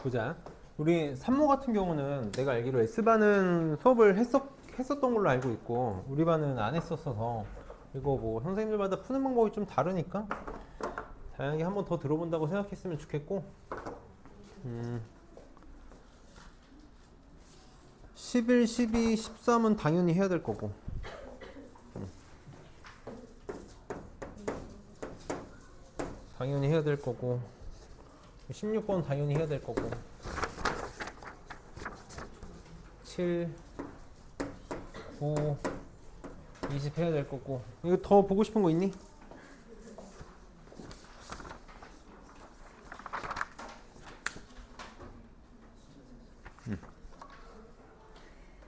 보자. 우리 산모 같은 경우는 내가 알기로 S반은 수업을 했었던 걸로 알고 있고 우리 반은 안 했었어서 이거 뭐 선생님들마다 푸는 방법이 좀 다르니까 다양하게 한번 더 들어본다고 생각했으면 좋겠고 11, 12, 13은 당연히 해야 될 거고 16번 당연히 해야 될 거고 7, 9, 20 해야 될 거고 이거 더 보고 싶은 거 있니?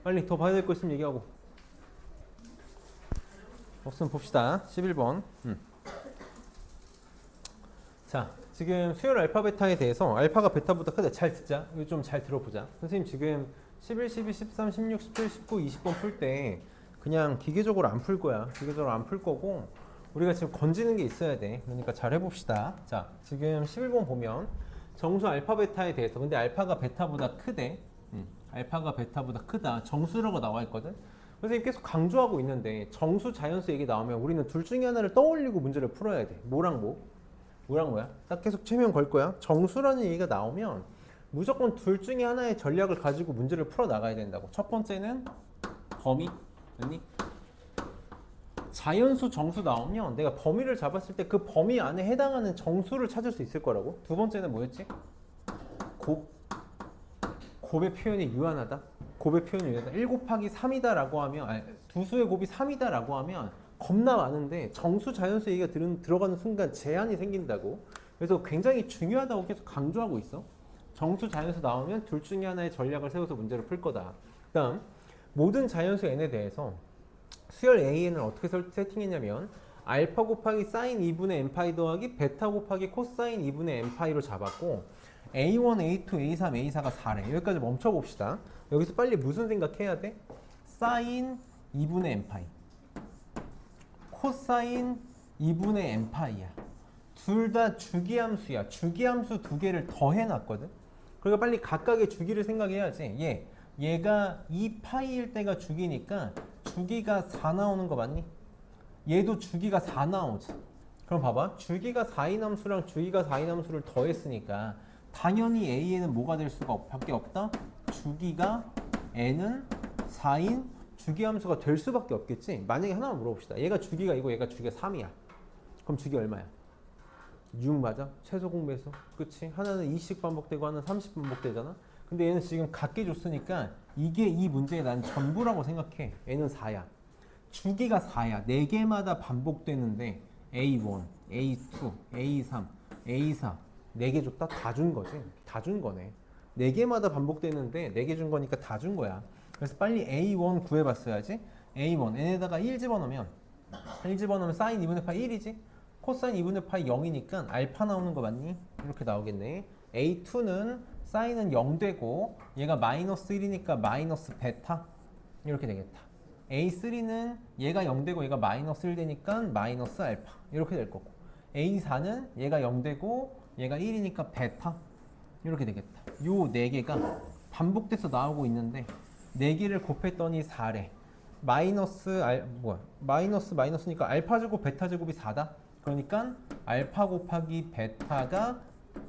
빨리 더 봐야 될 거 있으면 얘기하고 없으면 봅시다. 11번 자, 지금 수열 알파 베타에 대해서 알파가 베타보다 크다. 잘 듣자. 이거 좀 잘 들어보자. 선생님 지금 11, 12, 13, 16, 17, 19, 20번 풀 때 그냥 기계적으로 안 풀 거야. 기계적으로 안 풀 거고 우리가 지금 건지는 게 있어야 돼. 그러니까 잘 해봅시다. 자, 지금 11번 보면 정수 알파 베타에 대해서 근데 알파가 베타보다 크대. 알파가 베타보다 크다. 정수라고 나와 있거든. 선생님 계속 강조하고 있는데 정수 자연수 얘기 나오면 우리는 둘 중에 하나를 떠올리고 문제를 풀어야 돼. 뭐랑 뭐? 뭐랑 뭐야? 딱 계속 체면 걸 거야. 정수라는 얘기가 나오면 무조건 둘 중에 하나의 전략을 가지고 문제를 풀어 나가야 된다고. 첫 번째는 범위. 아니? 자연수 정수 나오면 내가 범위를 잡았을 때 그 범위 안에 해당하는 정수를 찾을 수 있을 거라고. 두 번째는 뭐였지? 곱의 표현이 유한하다. 곱의 표현이 유한하다. 1 곱하기 3이다 라고 하면 아니, 두 수의 곱이 3이다 라고 하면 겁나 많은데 정수 자연수 얘기가 들어가는 순간 제한이 생긴다고. 그래서 굉장히 중요하다고 계속 강조하고 있어. 정수 자연수 나오면 둘 중에 하나의 전략을 세워서 문제를 풀 거다. 그다음 모든 자연수 n에 대해서 수열 an을 어떻게 세팅했냐면 알파 곱하기 사인 2분의 n파이 더하기 베타 곱하기 코사인 2분의 n파이로 잡았고 A1, A2, A3, A4가 4래. 여기까지 멈춰 봅시다. 여기서 빨리 무슨 생각해야 돼? 사인 2분의 n파이 코사인 2분의 n파이야. 둘 다 주기함수야. 주기함수 두 개를 더해놨거든. 그러니까 빨리 각각의 주기를 생각해야지. 얘가 2파이일 때가 주기니까 주기가 4 나오는 거 맞니? 얘도 주기가 4 나오지. 그럼 봐봐. 주기가 4인 함수랑 주기가 4인 함수를 더했으니까 당연히 A에는 뭐가 될 수가 밖에 없다? 주기가 N은 4인 주기함수가 될 수밖에 없겠지. 만약에 하나만 물어봅시다. 얘가 주기가 이고 얘가 주기가 3이야. 그럼 주기 얼마야? 6 맞아? 최소 공배수. 그치? 하나는 20 반복되고 하나는 30 반복되잖아. 근데 얘는 지금 같게 줬으니까 이게 이 문제의 난 전부라고 생각해. 얘는 4야. 주기가 4야. 4개마다 반복되는데 A1, A2, A3, A4 4개 줬다? 다 준 거지. 다 준 거네. 4개마다 반복되는데 4개 준 거니까 다 준 거야. 그래서 빨리 A1 구해봤어야지. A1 n에다가 1 집어넣으면 사인 2분의 파이 1이지. 코사인 2분의 파이 0이니까 알파 나오는 거 맞니? 이렇게 나오겠네. A2는 사인은 0 되고 얘가 마이너스 1이니까 마이너스 베타 이렇게 되겠다. A3는 얘가 0 되고 얘가 마이너스 1 되니까 마이너스 알파 이렇게 될 거고 A4는 얘가 0 되고 얘가 1이니까 베타 이렇게 되겠다. 요 4개가 반복돼서 나오고 있는데 4개를 곱했더니 4래. 마이너스니까 알파 제곱 베타 제곱이 4다. 그러니까 알파 곱하기 베타가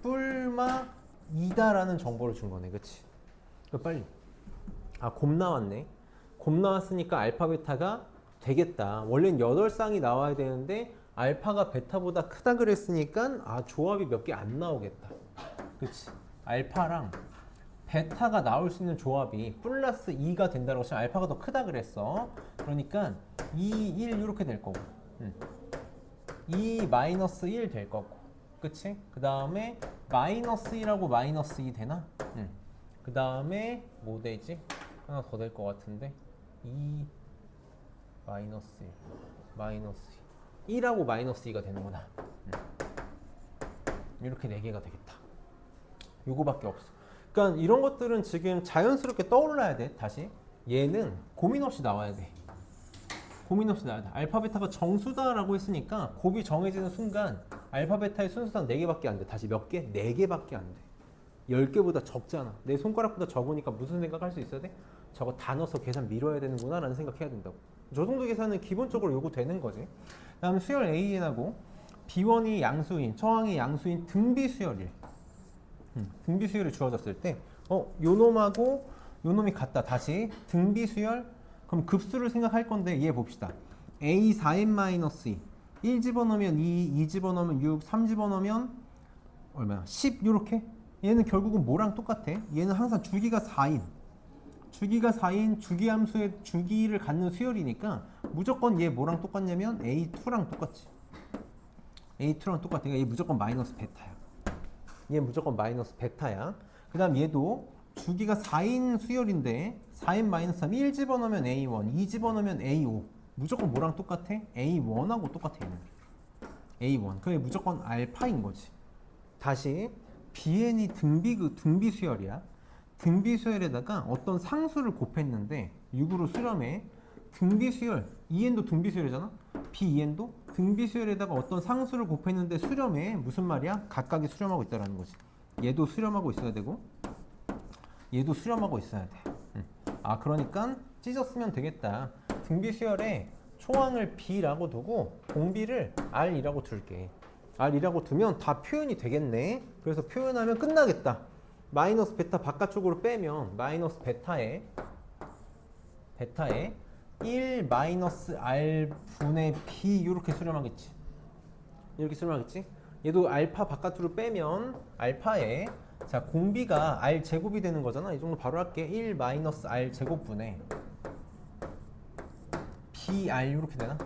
뿔마 2다라는 정보를 준 거네. 그치? 빨리. 곱 나왔네. 곱 나왔으니까 알파 베타가 되겠다. 원래는 8쌍이 나와야 되는데 알파가 베타보다 크다 그랬으니까 조합이 몇 개 안 나오겠다. 그치? 알파랑 베타가 나올 수 있는 조합이 플러스 2가 된다고 하면 알파가 더 크다 그랬어. 그러니까 2, 1 이렇게 될 거고 2 마이너스 1 될 거고 그치? 그 다음에 마이너스 1하고 마이너스 2 되나? 그 다음에 뭐 되지? 하나 더 될 것 같은데 2 마이너스 1 마이너스 1하고 마이너스 2가 되는구나. 이렇게 4개가 되겠다. 요거밖에 없어. 그러니까 이런 것들은 지금 자연스럽게 떠올라야 돼. 다시 얘는 고민 없이 나와야 돼. 고민 없이 나와야 돼. 알파 베타가 정수다라고 했으니까 곱이 정해지는 순간 알파 베타의 순수단 4개밖에 안 돼. 다시 몇 개? 4개밖에 안 돼. 10개보다 적잖아. 내 손가락보다 적으니까 무슨 생각할 수 있어야 돼? 저거 다 넣어서 계산 미뤄야 되는구나 라는 생각해야 된다고. 저 정도 계산은 기본적으로 요구되는 거지. 다음 수열 AN하고 B1이 양수인, 처항이 양수인 등비 수열일. 등비 수열이 주어졌을 때 요 놈하고 요 놈이 같다. 다시 등비 수열. 그럼 급수를 생각할 건데 얘 봅시다. A 4n-2 1 집어넣으면 2 집어넣으면 6 3 집어넣으면 얼마야? 10 요렇게. 얘는 결국은 뭐랑 똑같아? 얘는 항상 주기가 4인 주기가 4인 주기함수의 주기를 갖는 수열이니까 무조건 얘 뭐랑 똑같냐면 A2랑 똑같지. A2랑 똑같아. 그러니까 얘 무조건 마이너스 베타야. 얘 무조건 마이너스 베타야. 그 다음 얘도 주기가 4인 수열인데 4인 마이너스 3 1 집어넣으면 A1 2 집어넣으면 A5 무조건 뭐랑 똑같아? A1하고 똑같아. 얘는 A1 그게 무조건 알파인 거지. 다시 BN이 등비 수열이야. 등비 수열에다가 어떤 상수를 곱했는데 6으로 수렴해. 등비 수열 2n도 등비 수열이잖아. B2n도 등비 수열에다가 어떤 상수를 곱했는데 수렴해. 무슨 말이야? 각각이 수렴하고 있다라는 거지. 얘도 수렴하고 있어야 되고 얘도 수렴하고 있어야 돼. 아 그러니까 찢었으면 되겠다. 등비 수열에 초항을 B라고 두고 공비를 R이라고 둘게. R이라고 두면 다 표현이 되겠네. 그래서 표현하면 끝나겠다. 마이너스 베타 바깥쪽으로 빼면 마이너스 베타에 1 마이너스 R 분의 B 이렇게 수렴하겠지. 이렇게 수렴하겠지. 얘도 알파 바깥으로 빼면 알파에 자 공비가 R 제곱이 되는 거잖아. 이 정도 바로 할게. 1 마이너스 R 제곱분의 BR 이렇게 되나?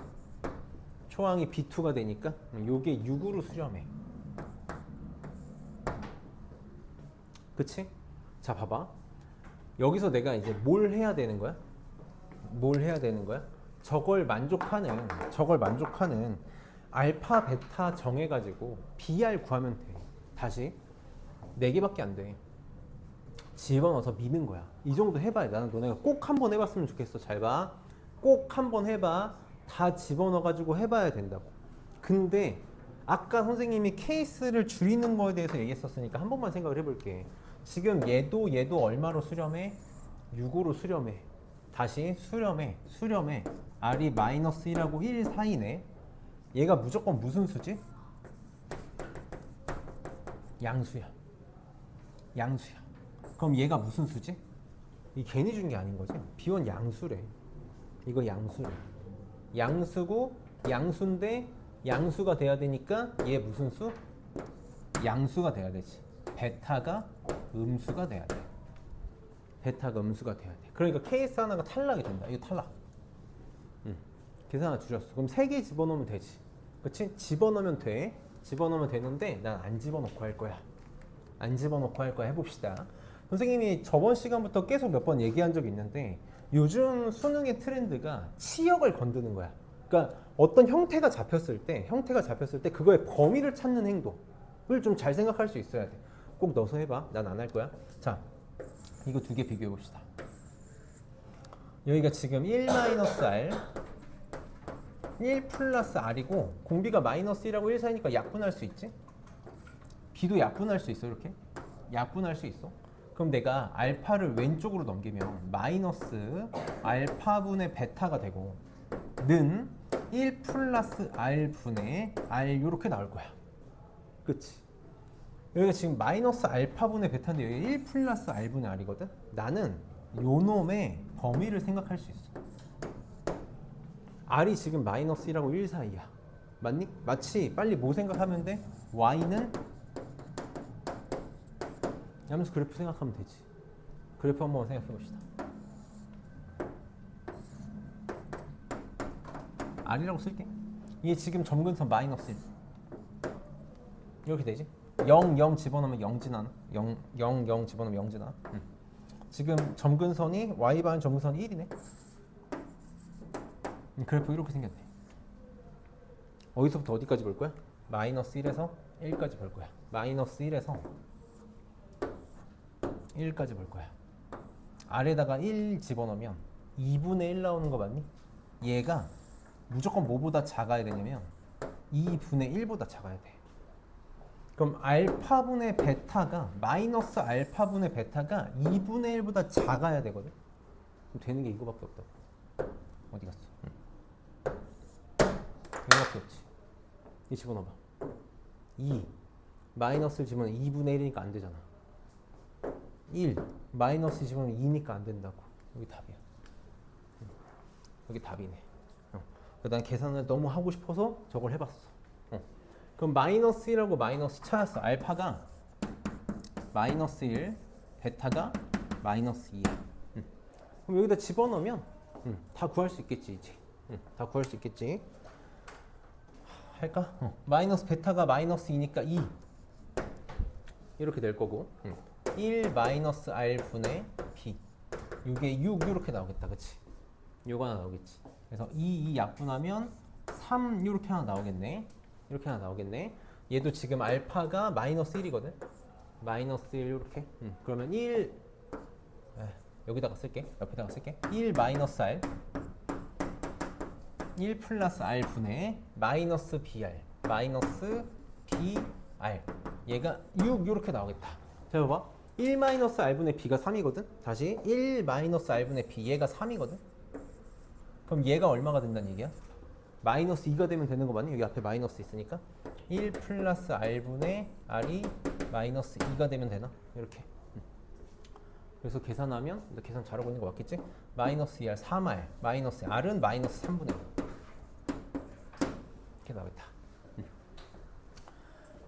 초항이 B2가 되니까 요게 6으로 수렴해. 그치? 자 봐봐. 여기서 내가 이제 뭘 해야 되는 거야? 뭘 해야 되는 거야? 저걸 만족하는 알파 베타 정해가지고 BR 구하면 돼. 다시 4개밖에 안 돼. 집어넣어서 미는 거야. 이 정도 해봐야 돼. 나는 너네가 꼭 한번 해봤으면 좋겠어. 잘 봐. 꼭 한번 해봐. 다 집어넣어가지고 해봐야 된다고. 근데 아까 선생님이 케이스를 줄이는 거에 대해서 얘기했었으니까 한 번만 생각을 해볼게. 지금 얘도 얼마로 수렴해? 6으로 수렴해. 다시 수렴해. R이 마이너스 1하고 1 사이네. 얘가 무조건 무슨 수지? 양수야. 그럼 얘가 무슨 수지? 이 괜히 준 게 아닌 거지. B1 양수래. 이거 양수래. 양수고 양수인데 양수가 돼야 되니까 얘 무슨 수? 양수가 돼야 되지. 베타가 음수가 돼야 돼. 그러니까 케이스 하나가 탈락이 된다. 이거 탈락. 계산 하나 줄였어. 그럼 3개 집어넣으면 되지. 그치? 집어넣으면 돼. 집어넣으면 되는데 난 안 집어넣고 할 거야. 해봅시다. 선생님이 저번 시간부터 계속 몇 번 얘기한 적이 있는데 요즘 수능의 트렌드가 치역을 건드는 거야. 그러니까 어떤 형태가 잡혔을 때 그거의 범위를 찾는 행동을 좀 잘 생각할 수 있어야 돼. 꼭 넣어서 해봐. 난 안 할 거야. 자, 이거 2개 비교해 봅시다. 여기가 지금 1-R 1 플러스 R이고 공비가 마이너스 1하고 1 사이니까 약분할 수 있지? B도 약분할 수 있어. 이렇게 약분할 수 있어. 그럼 내가 알파를 왼쪽으로 넘기면 마이너스 알파분의 베타가 되고 는 1 플러스 R분의 R 이렇게 나올 거야. 그치? 여기가 지금 마이너스 알파분의 베타인데 여기 1 플러스 R분의 R이거든? 나는 요 놈의 범위를 생각할 수 있어. R이 지금 마이너스 1하고 1 사이야. 맞니? 마치 빨리 뭐 생각하면 돼? Y는 하면서 그래프 생각하면 되지. 그래프 한번 생각해 봅시다. R이라고 쓸게. 이게 지금 점근선 마이너스 1 이렇게 되지. 0 집어넣으면 0 지나나? 0 집어넣으면 0 지나. 지금 점근선이 Y반 점근선이 1이네. 그래프 이렇게 생겼네. 어디서부터 어디까지 볼 거야? 마이너스 1에서 1까지 볼 거야. 마이너스 1에서 1까지 볼 거야. 아래다가 1 집어넣으면 2분의 1 나오는 거 맞니? 얘가 무조건 뭐보다 작아야 되냐면 2분의 1보다 작아야 돼. 그럼 알파분의 베타가 마이너스 알파분의 베타가 2분의 1보다 작아야 되거든. 그럼 되는 게 이거밖에 없다. 어디 갔어? 이거밖에 없지. 이 집어넣어봐. 2 마이너스를 집어넣으면 2분의 1이니까 안 되잖아. 1 마이너스 집어넣으면 2니까 안 된다고. 여기 답이야. 여기 답이네. 난 계산을 너무 하고 싶어서 저걸 해봤어. 그럼 마이너스 1하고 마이너스 찾았어. 알파가 마이너스 1, 베타가 마이너스 2야. 그럼 여기다 집어넣으면 다 구할 수 있겠지 이제. 다 구할 수 있겠지. 할까? 마이너스 베타가 마이너스 2니까 2 이렇게 될 거고 1 마이너스 r 분의 b 이게 6 이렇게 나오겠다. 그치? 요거 하나 나오겠지. 그래서 2 약분하면 3 이렇게 하나 나오겠네. 이렇게 하나 나오겠네. 얘도 지금 알파가 마이너스 1이거든. 마이너스 1 이렇게. 그러면 1 여기다가 쓸게. 옆에다가 쓸게. 1 마이너스 r 1 플러스 r 분의 마이너스 br 마이너스 br 얘가 6 이렇게 나오겠다. 자 봐봐. 1 마이너스 r분의 b가 3이거든. 다시 1 마이너스 r분의 b 얘가 3이거든. 그럼 얘가 얼마가 된다는 얘기야? 마이너스 2가 되면 되는 거 맞니? 여기 앞에 마이너스 있으니까 1 플러스 r분의 r이 마이너스 2가 되면 되나? 이렇게. 그래서 계산하면 너 계산 잘하고 있는 거 맞겠지? 마이너스 2r 3r 마이너스 r은 마이너스 3분의 1 이렇게 나오겠다.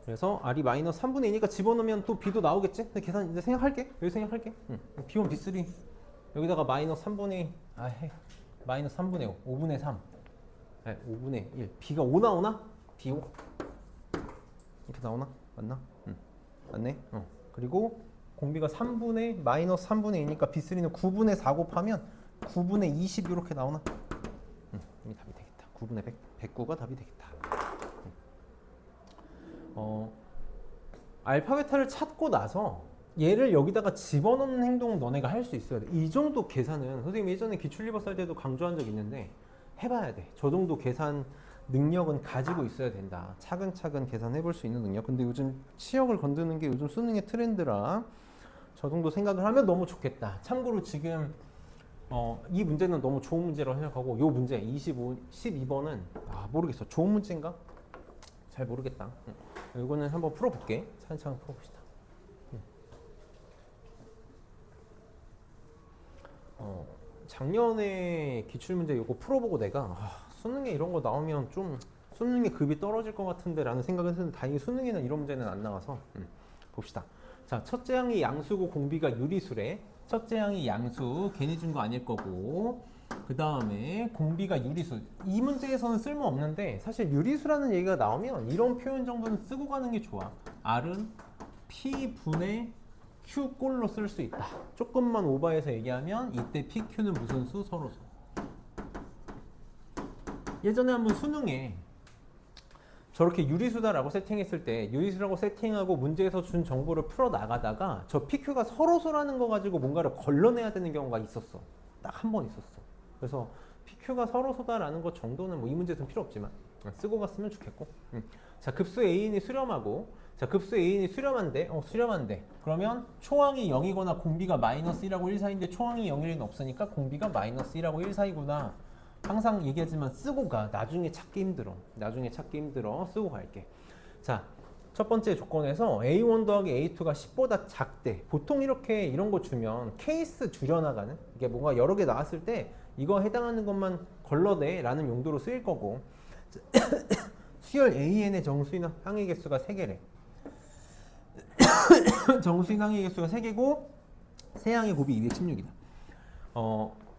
그래서 r이 마이너스 3분의 2니까 집어넣으면 또 b도 나오겠지? 근데 계산 이제 생각할게. 여기 생각할게. b1 b3 여기다가 마이너스 3분의 2 마이너스 3분의 5 5분의 3 5분의 1 b가 5 나오나? b5 이렇게 나오나? 맞나? 맞네. 그리고 공비가 3분의 마이너스 3분의 2니까 b3는 9분의 4 곱하면 9분의 20 이렇게 나오나? 이게 답이 되겠다. 9분의 100 109가 답이 되겠다. 알파 베타를 찾고 나서 얘를 여기다가 집어넣는 행동은 너네가 할 수 있어야 돼. 이 정도 계산은 선생님 예전에 기출리버스 할 때도 강조한 적 있는데 해봐야 돼. 저 정도 계산 능력은 가지고 있어야 된다. 차근차근 계산해 볼 수 있는 능력. 근데 요즘 치역을 건드는 게 요즘 수능의 트렌드라 저 정도 생각을 하면 너무 좋겠다. 참고로 지금 이 문제는 너무 좋은 문제라고 생각하고 요 문제 12번은 모르겠어. 좋은 문제인가? 잘 모르겠다. 이거는 한번 풀어볼게. 차근차근 풀어봅시다. 작년에 기출문제 이거 풀어보고 내가 수능에 이런 거 나오면 좀 수능의 급이 떨어질 것 같은데 라는 생각을 했는데 다행히 수능에는 이런 문제는 안 나와서 봅시다. 자, 첫째 항이 양수고 공비가 유리수래. 첫째 항이 양수 괜히 준 거 아닐 거고 그 다음에 공비가 유리수. 이 문제에서는 쓸모없는데 사실 유리수라는 얘기가 나오면 이런 표현 정도는 쓰고 가는 게 좋아. R은 P분의 Q꼴로 쓸 수 있다. 조금만 오버해서 얘기하면 이때 PQ는 무슨 수? 서로수. 예전에 한번 수능에 저렇게 유리수다라고 세팅했을 때 유리수라고 세팅하고 문제에서 준 정보를 풀어나가다가 저 PQ가 서로수라는 거 가지고 뭔가를 걸러내야 되는 경우가 있었어. 딱 한 번 있었어. 그래서 PQ가 서로수다라는 것 정도는 뭐 이 문제에서는 필요 없지만 쓰고 갔으면 좋겠고. 자, 급수 A인이 수렴하고 자, 급수 A인이 수렴한데 수렴한데 그러면 초항이 0이거나 공비가 마이너스 1하고 1 사이인데 초항이 0일 리는 없으니까 공비가 마이너스 1하고 1 사이구나. 항상 얘기하지만 쓰고 가. 나중에 찾기 힘들어. 쓰고 갈게. 자, 첫 번째 조건에서 A1 더하기 A2가 10보다 작대. 보통 이렇게 이런 거 주면 케이스 줄여나가는 이게 뭔가 여러 개 나왔을 때 이거 해당하는 것만 걸러내 라는 용도로 쓰일 거고 수열 AN의 정수인 항의 개수가 3개래. 정수인 항의 개수가 3개고 세항의 곱이 216이다.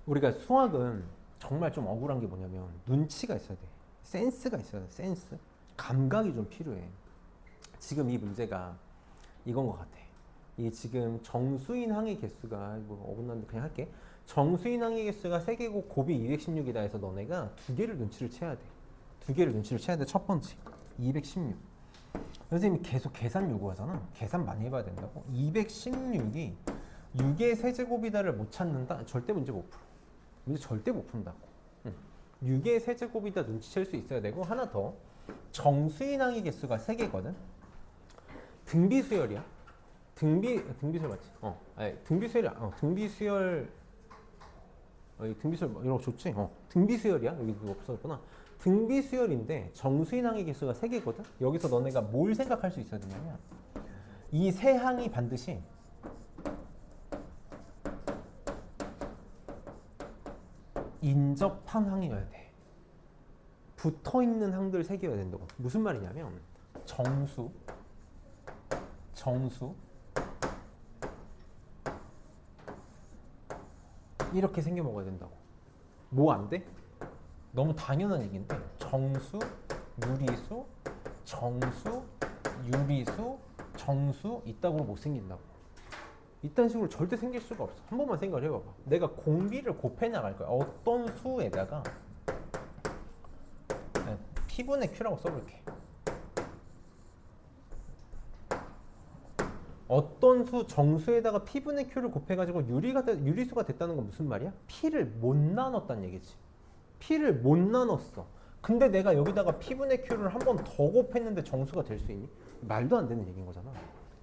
우리가 수학은 정말 좀 억울한 게 뭐냐면 눈치가 있어야 돼. 센스가 있어야 돼. 센스. 감각이 좀 필요해. 지금 이 문제가 이건 것 같아. 이게 지금 정수인 항의 개수가 뭐 어긋난데 그냥 할게. 정수인 항의 개수가 3개고 곱이 216이다 해서 너네가 2개를 눈치를 채야 돼. 첫 번째 216. 선생님이 계속 계산 요구하잖아. 계산 많이 해봐야 된다고. 216이 6의 세제곱이다를 못 찾는다? 절대 문제 못 풀어. 문제 절대 못 푼다고. 6의 세제곱이다 눈치챌 수 있어야 되고 하나 더. 정수인 항의 개수가 3개거든. 등비수열이야. 등비수열 맞지? 아니, 등비수열이야. 등비수열. 이 등비수열 이런 거 좋지? 등비수열이야. 여기 그거 없었구나. 등비수열인데 정수인 항의 개수가 3개거든. 여기서 너네가 뭘 생각할 수 있어야 되냐면 이 세 항이 반드시 인접한 항이어야 돼. 붙어있는 항들 3개여야 된다고. 무슨 말이냐면 정수 이렇게 생겨 먹어야 된다고. 뭐 안 돼? 너무 당연한 얘기인데 정수, 유리수, 정수, 유리수, 정수 이따구로 못 생긴다고. 이딴 식으로 절대 생길 수가 없어. 한 번만 생각을 해봐봐. 내가 공비를 곱해 나갈 거야. 어떤 수에다가 P분의 Q라고 써볼게. 어떤 수 정수에다가 P분의 Q를 곱해가지고 유리수가 됐다는 건 무슨 말이야? P를 못 나눴다는 얘기지. P를 못 나눴어. 근데 내가 여기다가 P분의 Q를 한 번 더 곱했는데 정수가 될 수 있니? 말도 안 되는 얘기인 거잖아.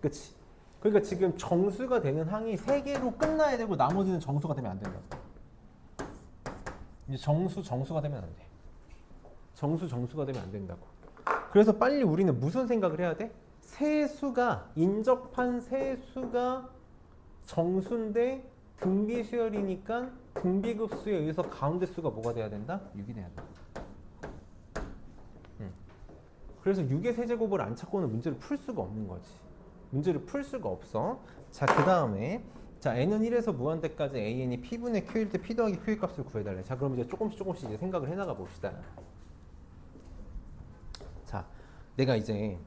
그치? 그러니까 지금 정수가 되는 항이 3개로 끝나야 되고 나머지는 정수가 되면 안 된다. 이제 정수가 되면 안 돼. 정수가 되면 안 된다고. 그래서 빨리 우리는 무슨 생각을 해야 돼? 세수가 인접한 세수가 정수인데 등비수열이니까 등비급수에 의해서 가운데 수가 뭐가 돼야 된다? 6이 돼야 돼. 그래서 6의 세제곱을 안 찾고는 문제를 풀 수가 없는 거지. 문제를 풀 수가 없어. 자, 그 다음에 자 n은 1에서 무한대까지 an이 p분의 q일 때 p 더하기 q의 값을 구해달래. 자, 그럼 이제 조금씩 이제 생각을 해나가 봅시다. 자, 내가 이제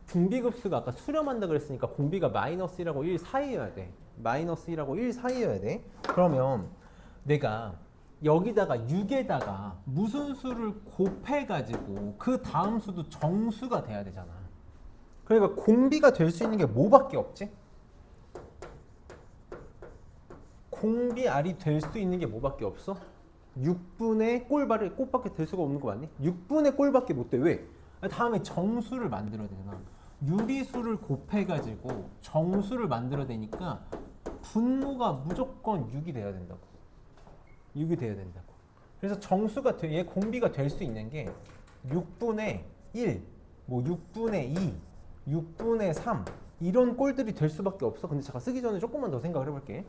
등비급수가 아까 수렴한다 그랬으니까 공비가 -1하고 1 사이여야 돼. -1하고 1 사이여야 돼. 그러면 내가 여기다가 6에다가 무슨 수를 곱해가지고 그 다음 수도 정수가 돼야 되잖아. 그러니까 공비가 될 수 있는 게 뭐밖에 없지? 공비 R이 될 수 있는 게 뭐밖에 없어? 6분의 꼴밖에 될 수가 없는 거 맞니? 6분의 꼴밖에 못 돼. 왜? 다음에 정수를 만들어야 되잖아. 유리수를 곱해가지고 정수를 만들어야 되니까 분모가 무조건 6이 돼야 된다고. 6이 돼야 된다고. 그래서 정수가 얘 공비가 될 수 있는 게 6분의 1, 뭐 6분의 2, 6분의 3 이런 꼴들이 될 수밖에 없어. 근데 잠깐 쓰기 전에 조금만 더 생각을 해볼게.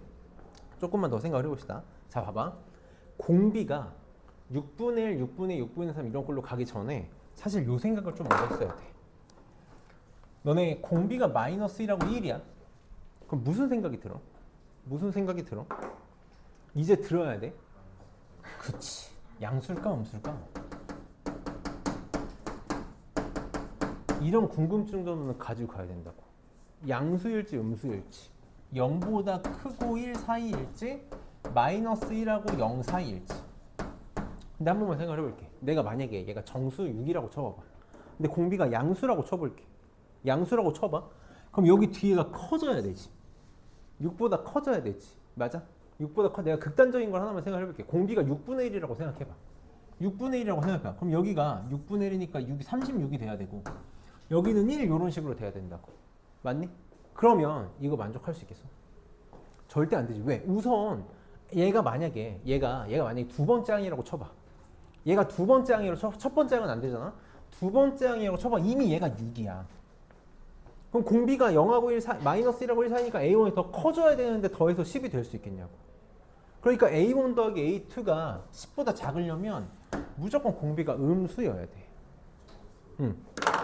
조금만 더 생각을 해봅시다. 자, 봐봐. 공비가 6분의 1, 6분의 2, 6분의 3 이런 꼴로 가기 전에 사실 요 생각을 좀 먼저 했어야 돼. 너네 공비가 -1하고 1이야. 그럼 무슨 생각이 들어? 무슨 생각이 들어? 이제 들어야 돼. 그치. 양수일까 음수일까? 이런 궁금증 정도는 가지고 가야 된다고. 양수일지 음수일지 0보다 크고 1 사이일지 -1하고 0 사이일지. 근데 한 번만 생각해 볼게. 내가 만약에 얘가 정수 6이라고 쳐봐봐. 근데 공비가 양수라고 쳐볼게. 양수라고 쳐봐. 그럼 여기 뒤에가 커져야 되지. 6보다 커져야 되지. 맞아? 6보다 커. 내가 극단적인 걸 하나만 생각해 볼게. 공비가 6분의 1이라고 생각해봐. 6분의 1이라고 생각해봐. 그럼 여기가 6분의 1이니까 6이 36이 돼야 되고 여기는 1 이런 식으로 돼야 된다고. 맞니? 그러면 이거 만족할 수 있겠어? 절대 안 되지. 왜? 우선 얘가 만약에 두 번째 항이라고 쳐봐. 얘가 두 번째 항이라고 쳐. 첫 번째 항은 안 되잖아. 두 번째 항이라고 쳐봐. 이미 얘가 6이야. 그럼 공비가 0하고 1 사이, -1하고 1 사이니까 A1이 더 커져야 되는데 더해서 10이 될 수 있겠냐고. 그러니까 A1 더하기 A2가 10보다 작으려면 무조건 공비가 음수여야 돼.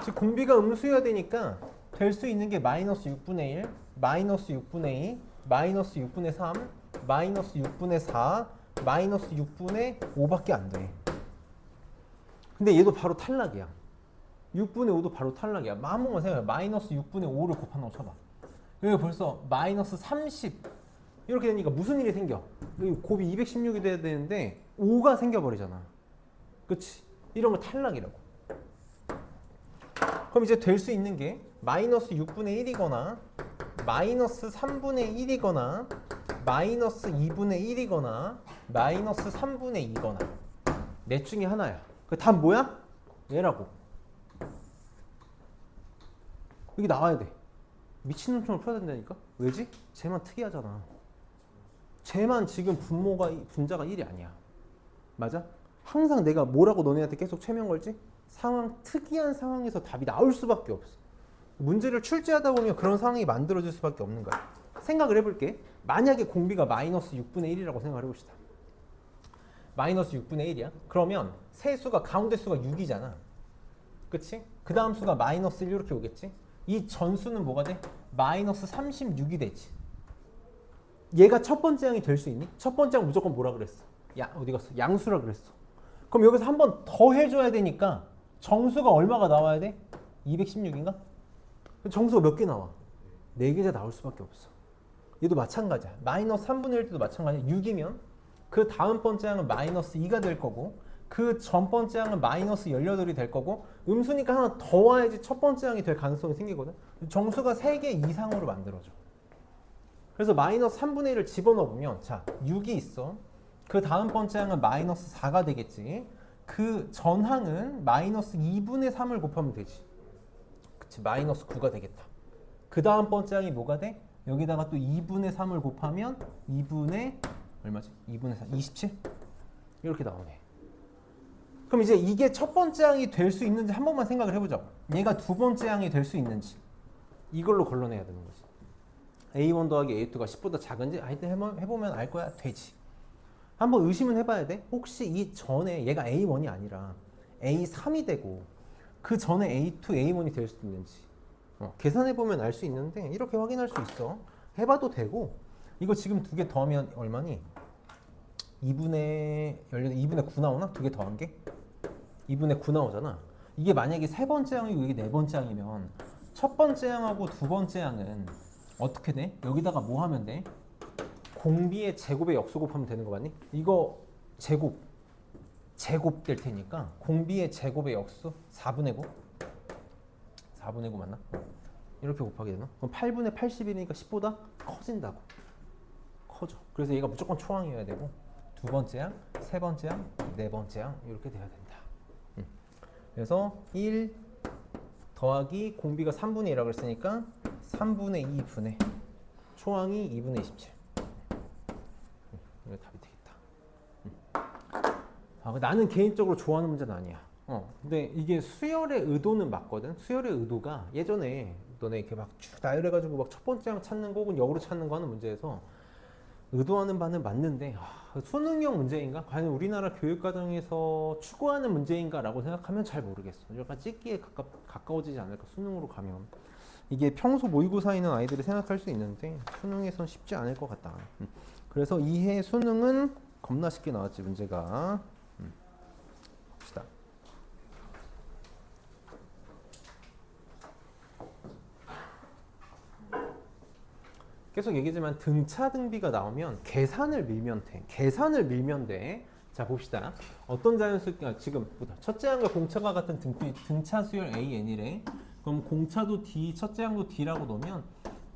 즉 공비가 음수여야 되니까 될 수 있는 게 -6분의 1, -6분의 2, -6분의 3, -6분의 4, -6분의 5밖에 안 돼. 근데 얘도 바로 탈락이야. 6분의 5도 바로 탈락이야. 한 번만 생각해. -6분의 5를 곱한다고 쳐봐. 여기 벌써 -30 이렇게 되니까 무슨 일이 생겨? 여기 곱이 216이 돼야 되는데 5가 생겨버리잖아. 그치? 이런 거 탈락이라고. 그럼 이제 될 수 있는 게 -6분의 1이거나 -3분의 1이거나 -2분의 1이거나 -3분의 2거나 넷 중에 하나야. 그 답 뭐야? 얘라고. 여기 나와야 돼. 미친놈처럼 풀어야 된다니까? 왜지? 쟤만 특이하잖아. 쟤만 지금 분자가 1이 아니야. 맞아? 항상 내가 뭐라고 너네한테 계속 최면 걸지? 특이한 상황에서 답이 나올 수밖에 없어. 문제를 출제하다 보면 그런 상황이 만들어질 수밖에 없는 거야. 생각을 해볼게. 만약에 공비가 마이너스 6분의 1이라고 생각을 해봅시다. 마이너스 6분의 1이야. 그러면 세수가 가운데 수가 6이잖아. 그치? 그 다음 수가 마이너스 1 이렇게 오겠지? 이 전수는 뭐가 돼? 마이너스 36이 되지. 얘가 첫 번째 항이 될 수 있니? 첫 번째 항 무조건 뭐라 그랬어? 어디 갔어? 양수라 그랬어. 그럼 여기서 한 번 더 해줘야 되니까 정수가 얼마가 나와야 돼? 216인가? 정수가 몇 개 나와? 4개가 나올 수밖에 없어. 얘도 마찬가지야. 마이너스 3분의 1 때도 마찬가지야. 6이면 그 다음 번째 항은 마이너스 2가 될 거고 그 전 번째 항은 마이너스 18이 될 거고 음수니까 하나 더 와야지 첫 번째 항이 될 가능성이 생기거든. 정수가 3개 이상으로 만들어져. 그래서 마이너스 3분의 1을 집어넣으면 자 6이 있어. 그 다음 번째 항은 마이너스 4가 되겠지. 그 전항은 마이너스 2분의 3을 곱하면 되지. 그치, 마이너스 9가 되겠다. 그 다음 번째 항이 뭐가 돼? 여기다가 또 2분의 3을 곱하면 2분의 얼마지? 2분의 4, 27? 이렇게 나오네. 그럼 이제 이게 첫 번째 항이 될 수 있는지 한 번만 생각을 해보자고. 얘가 두 번째 항이 될 수 있는지 이걸로 걸러내야 되는 거지. A1 더하기 A2가 10보다 작은지 하여튼 해보면 알 거야. 되지. 한번 의심은 해봐야 돼. 혹시 이 전에 얘가 A1이 아니라 A3이 되고 그 전에 A2, A1이 될 수도 있는지 계산해보면 알 수 있는데 이렇게 확인할 수 있어. 해봐도 되고 이거 지금 두 개 더하면 얼마니? 2분의 9 나오나? 두 개 더한 게? 2분의 9 나오잖아. 이게 만약에 세 번째 항이고 이게 네 번째 항이면 첫 번째 항하고 두 번째 항은 어떻게 돼? 여기다가 뭐 하면 돼? 공비의 제곱에 역수 곱하면 되는 거 맞니? 이거 제곱 될 테니까 공비의 제곱의 역수 4분의 9? 4분의 9 맞나? 이렇게 곱하게 되나? 그럼 8분의 81이니까 10보다 커진다고. 커져. 그래서 얘가 무조건 초항이어야 되고 두 번째 항, 세 번째 항, 네 번째 항 이렇게 돼야 된다. 그래서 1 더하기 공비가 3분의 1이라고 했으니까 3분의 2분의 초항이 2분의 27. 이거 답이 되겠다. 나는 개인적으로 좋아하는 문제는 아니야. 근데 이게 수열의 의도는 맞거든. 수열의 의도가 예전에 너네 이렇게 막 쭉 나열해가지고 막 첫 번째 항 찾는 거 혹은 역으로 찾는 거 하는 문제에서 의도하는 바는 맞는데 수능형 문제인가? 과연 우리나라 교육과정에서 추구하는 문제인가? 라고 생각하면 잘 모르겠어. 약간 찍기에 가까워지지 않을까? 수능으로 가면. 이게 평소 모의고사 있는 아이들이 생각할 수 있는데 수능에선 쉽지 않을 것 같다. 그래서 이해 수능은 겁나 쉽게 나왔지 문제가. 봅시다. 계속 얘기지만 등차 등비가 나오면 계산을 밀면 돼. 자 봅시다. 어떤 자연수 지금부터 첫째 항과 공차가 같은 등차 수열 AN이래. 그럼 공차도 D, 첫째 항도 D라고 놓으면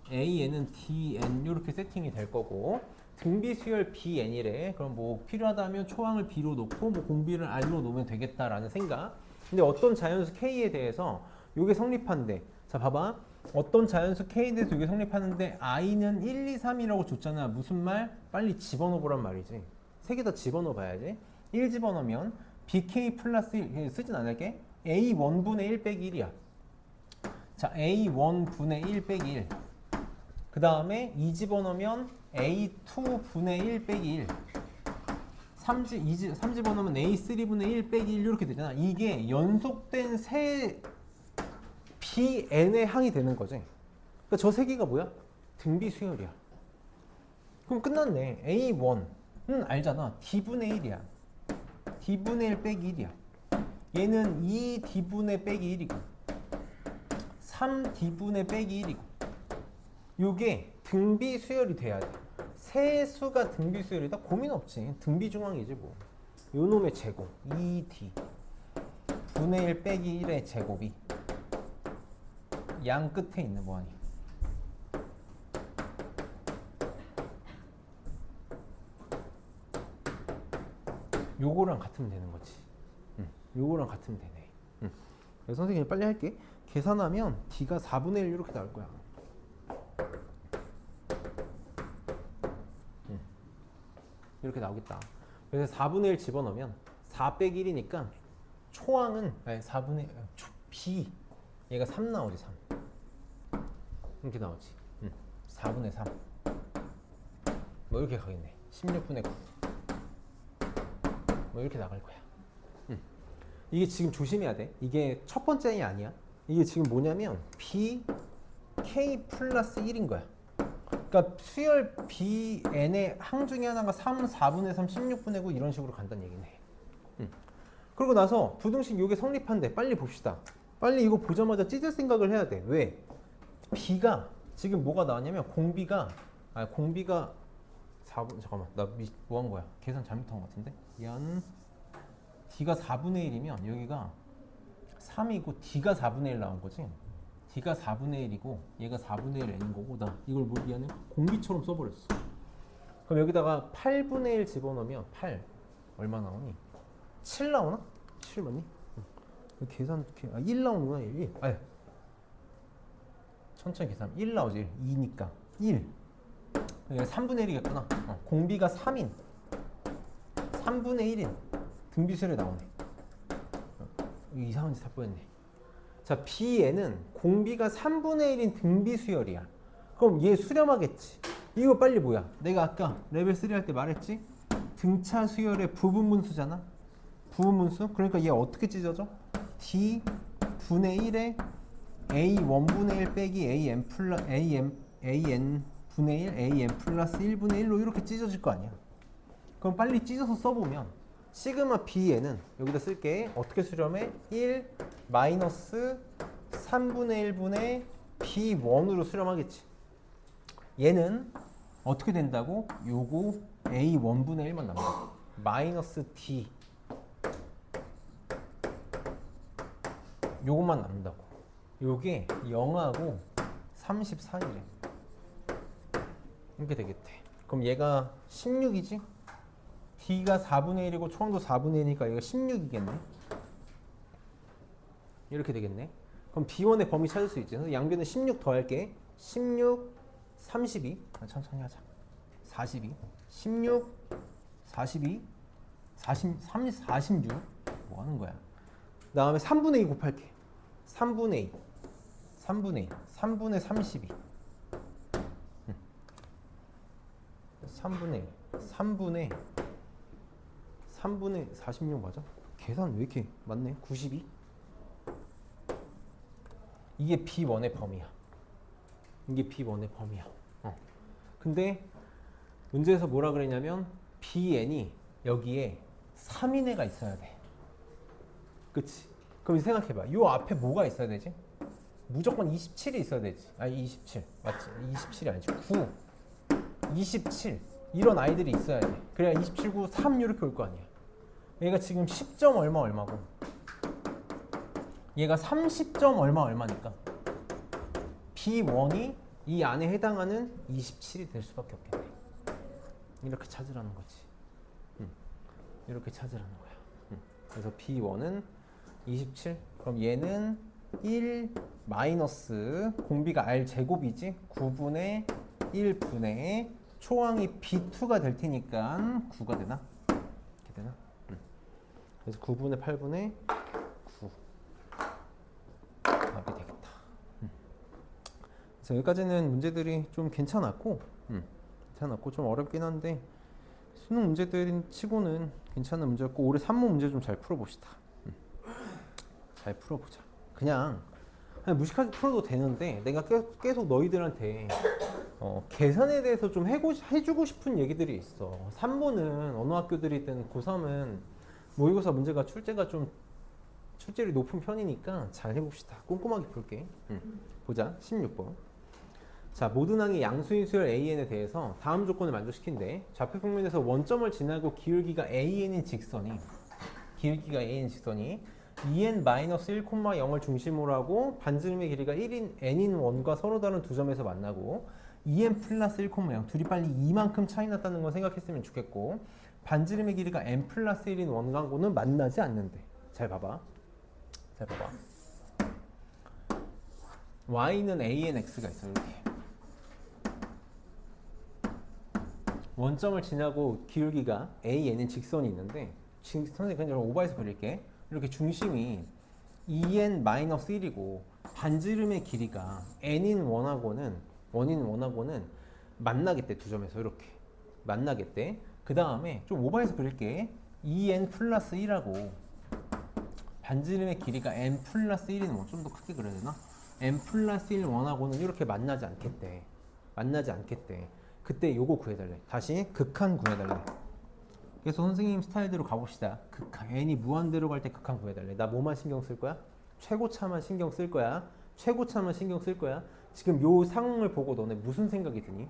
AN은 DN 이렇게 세팅이 될 거고 등비 수열 BN이래. 그럼 뭐 필요하다면 초항을 B로 놓고 뭐 공비를 R로 놓으면 되겠다라는 생각. 근데 어떤 자연수 K에 대해서 이게 성립한대. 자 봐봐. 어떤 자연수 K에 대해서 이게 성립하는데 I는 1, 2, 3이라고 줬잖아. 무슨 말? 빨리 집어넣어보란 말이지. 세 개 다 집어넣어 봐야지. 1 집어넣으면 BK 플러스 1 쓰진 않을게. A1분의 1 빼기 1이야. 자 A1분의 1 빼기 1. 그 다음에 2 집어넣으면 A2분의 1 빼기 1. 3 집어넣으면 A3분의 1 빼기 1 이렇게 되잖아. 이게 연속된 세 BN의 항이 되는 거지. 그러니까 저 세 개가 뭐야? 등비 수열이야. 그럼 끝났네. A1은 알잖아. D분의 1이야. D분의 1 빼기 1이야. 얘는 2D분의 빼기 1이고 3D분의 빼기 1이고 요게 등비 수열이 돼야 돼. 세 수가 등비 수열이다? 고민 없지. 등비 중앙이지 뭐. 요 놈의 제곱 2D 분의 1 빼기 1의 제곱이 양 끝에 있는 뭐하니? 요거랑 같으면 되는 거지. 요거랑 같으면 되네. 그래서 선생님이 빨리 할게. 계산하면 D가 4분의 1 이렇게 나올 거야. 이렇게 나오겠다. 그래서 4분의 1 집어넣으면 4 빼기 1이니까 초항은 아니 4분의 B 얘가 3 나오지 3 이렇게 나오지. 4분의 3 뭐 이렇게 가겠네. 16분의 9 뭐 이렇게 나갈 거야. 이게 지금 조심해야 돼. 이게 첫 번째이 아니야. 이게 지금 뭐냐면 B K 플러스 1인 거야. 그러니까 수열 Bn의 항 중에 하나가 3, 4분의 3, 16분의 9 이런 식으로 간다는 얘기네. 그러고 나서 부등식 요게 성립한데 빨리 봅시다. 빨리 이거 보자마자 찢을 생각을 해야 돼. 왜? B가 지금 뭐가 나왔냐면 공비가 4분 잠깐만 나 뭐 한 거야? 계산 잘못한 것 같은데? 미안. D가 4분의 1이면 여기가 3이고 D가 4분의 1 나온 거지? D가 4분의 1이고 얘가 4분의 1 n인 거고 나 이걸 뭐 미안해? 공비처럼 써버렸어. 그럼 여기다가 8분의 1 집어넣으면 8 얼마 나오니? 7 나오나? 7 맞니? 계산 1 나오는구나 1. 아유. 천천히 계산하면 1 나오지 2니까 1 여기가 3분의 1이겠구나. 공비가 3인 3분의 1인 등비수열에 나오네. 이상한 짓 할 뻔했네. 자, B에는 공비가 3분의 1인 등비수열이야. 그럼 얘 수렴하겠지. 이거 빨리 뭐야? 내가 아까 레벨 3 할 때 말했지? 등차 수열의 부분분수잖아. 부분분수? 그러니까 얘 어떻게 찢어져? D 분의 1에 A 1분의 1 빼기 AN 분의 1 AN 플러스 1분의 1로 이렇게 찢어질 거 아니야. 그럼 빨리 찢어서 써보면 시그마 B에는 여기다 쓸게. 어떻게 수렴해? 1 마이너스 3분의 1분의 B1으로 수렴하겠지. 얘는 어떻게 된다고? 요거 A 1분의 1만 남아. 마이너스 D 요것만 남는다고. 요게 0하고 34이래. 이렇게 되겠대. 그럼 얘가 16이지? D가 4분의 1이고 초항도 4분의 1이니까 얘가 16이겠네. 이렇게 되겠네. 그럼 B1의 범위 찾을 수 있지. 그래서 양변에 16 더할게. 16, 32. 천천히 하자. 42. 16, 42, 46. 뭐 하는 거야? 그 다음에 3분의 2 곱할게. 3분의 2. 3분의 32. 3분의 46 맞아? 계산 왜 이렇게 맞네? 92? 이게 B1의 범위야. 이게 B1의 범위야. 근데 문제에서 뭐라 그랬냐면 Bn이 여기에 3인 애가 있어야 돼. 그치? 그럼 생각해봐. 요 앞에 뭐가 있어야 되지? 무조건 27이 있어야 되지. 아니 27 맞지? 27이 아니지. 9 27 이런 아이들이 있어야 돼. 그래야 27, 9, 3 이렇게 올 거 아니야. 얘가 지금 10점 얼마고 얘가 30점 얼마니까 B1이 이 안에 해당하는 27이 될 수밖에 없겠네. 이렇게 찾으라는 거지. 이렇게 찾으라는 거야. 그래서 B1은 27. 그럼 얘는 1 마이너스 공비가 R 제곱이지. 9분의 1분의 초항이 B2가 될 테니까 9가 되나? 이렇게 되나? 그래서 9분의 8분의 9 답이 되겠다. 그래서 여기까지는 문제들이 좀 괜찮았고 좀 어렵긴 한데 수능 문제들 치고는 괜찮은 문제였고 올해 산모 문제 좀 잘 풀어봅시다. 잘 풀어보자. 그냥 무식하게 풀어도 되는데 내가 계속 너희들한테 계산에 대해서 좀 해주고 싶은 얘기들이 있어. 3모는 어느 학교들이든 고3은 모의고사 문제가 출제율이 높은 편이니까 잘 해봅시다. 꼼꼼하게 볼게. 보자. 16번. 자, 모든 항의 양수인 수열 AN에 대해서 다음 조건을 만족시킨대. 좌표 평면에서 원점을 지나고 기울기가 AN인 직선이 2n-1,0을 중심으로 하고 반지름의 길이가 1인 n인 원과 서로 다른 두 점에서 만나고 2n 플러스 1,0 둘이 빨리 이만큼 차이 났다는 걸 생각했으면 좋겠고 반지름의 길이가 n 플러스 1인 원하고는 만나지 않는데. 잘 봐봐. y는 anx가 있어. 이렇게 원점을 지나고 기울기가 AN인 직선이 있는데 선생님 그냥 오버해서 그릴게. 이렇게 중심이 2n-1이고 반지름의 길이가 n인 원하고는 만나겠대. 두 점에서 이렇게 만나겠대. 그 다음에 좀 오버해서 그릴게. 2n 플러스 1하고 반지름의 길이가 n 플러스 1인 원. 좀 더 크게 그려야 되나? n 플러스 1 원하고는 이렇게 만나지 않겠대. 그때 요거 구해달래. 다시 극한 구해달래. 그래서 선생님 스타일대로 가봅시다. 극한. n이 무한대로 갈 때 극한 구해달래. 나 뭐만 신경 쓸 거야? 최고차만 신경 쓸 거야. 지금 요 상황을 보고 너네 무슨 생각이 드니?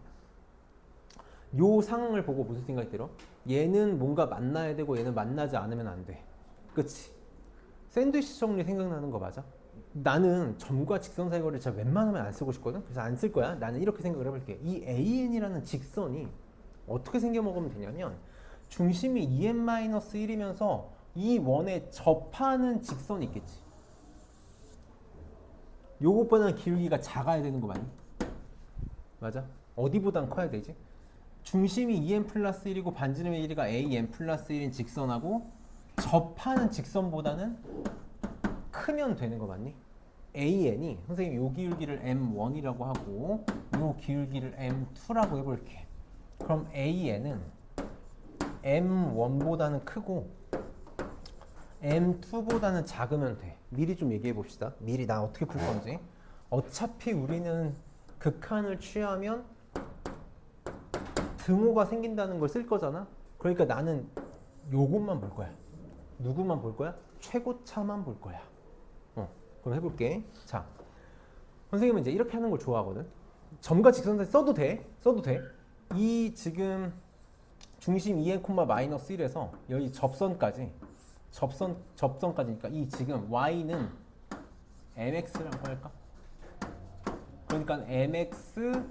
요 상황을 보고 무슨 생각이 들어? 얘는 뭔가 만나야 되고 얘는 만나지 않으면 안 돼. 그치? 샌드위치 정리 생각나는 거 맞아? 나는 점과 직선 사이 거리를 진짜 웬만하면 안 쓰고 싶거든. 그래서 안 쓸 거야. 나는 이렇게 생각을 해볼게. 이 AN이라는 직선이 어떻게 생겨 먹으면 되냐면 중심이 2n-1이면서 이 원에 접하는 직선이 있겠지. 요것보다는 기울기가 작아야 되는 거 맞니? 맞아? 어디보단 커야 되지? 중심이 2n 플러스 1이고 반지름의 길이가 an 플러스 1인 직선하고 접하는 직선보다는 크면 되는 거 맞니? AN이 선생님 요 기울기를 M1이라고 하고 요 기울기를 M2라고 해볼게. 그럼 AN은 M1보다는 크고 M2보다는 작으면 돼. 미리 좀 얘기해 봅시다. 미리 나 어떻게 풀 건지. 어차피 우리는 극한을 취하면 등호가 생긴다는 걸 쓸 거잖아. 그러니까 나는 요것만 볼 거야. 누구만 볼 거야? 최고차만 볼 거야. 그럼 해볼게. 자, 선생님은 이제 이렇게 하는 걸 좋아하거든. 점과 직선 사이 써도 돼. 이 지금 중심 2n,-1에서 여기 접선까지니까 이 지금 y는 mx라고 할까? 그러니까 mx-y는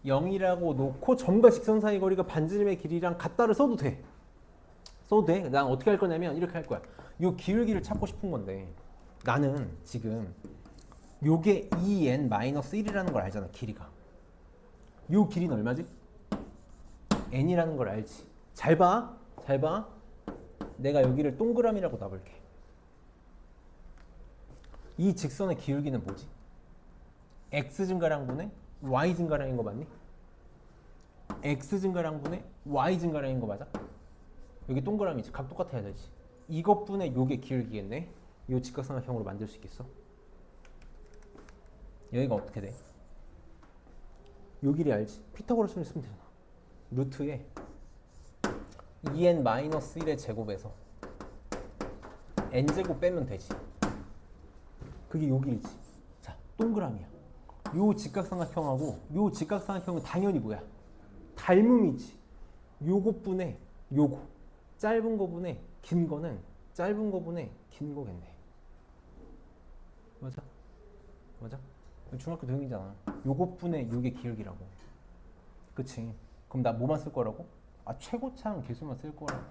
0이라고 놓고 점과 직선 사이 거리가 반지름의 길이랑 같다를 써도 돼. 난 어떻게 할 거냐면 이렇게 할 거야. 요 기울기를 찾고 싶은 건데 나는 지금 요게 2n-1이라는 걸 알잖아. 길이가. 요 길이는 얼마지? n이라는 걸 알지. 잘 봐. 내가 여기를 동그라미라고 놔볼게. 이 직선의 기울기는 뭐지? x 증가량분의 y 증가량인 거 맞니? x 증가량분의 y 증가량인 거 맞아? 여기 동그라미지. 각 똑같아야 되지. 이것분의 요게 기울기겠네. 요 직각삼각형으로 만들 수 있겠어? 여기가 어떻게 돼? 요 길이 알지? 피타고라스를 쓰면 되잖아. 루트에 2n-1의 제곱에서 n제곱 빼면 되지. 그게 요 길이지. 자, 동그라미야. 요 직각삼각형하고 요 직각삼각형은 당연히 뭐야? 닮음이지. 요것분의 요거. 짧은 거분의 긴 거는 짧은 거분의 긴 거겠네. 맞아? 중학교 도형이잖아. 요것분의 요게 기울기라고. 그치? 그럼 나 뭐만 쓸 거라고? 최고차항 개수만 쓸 거라고.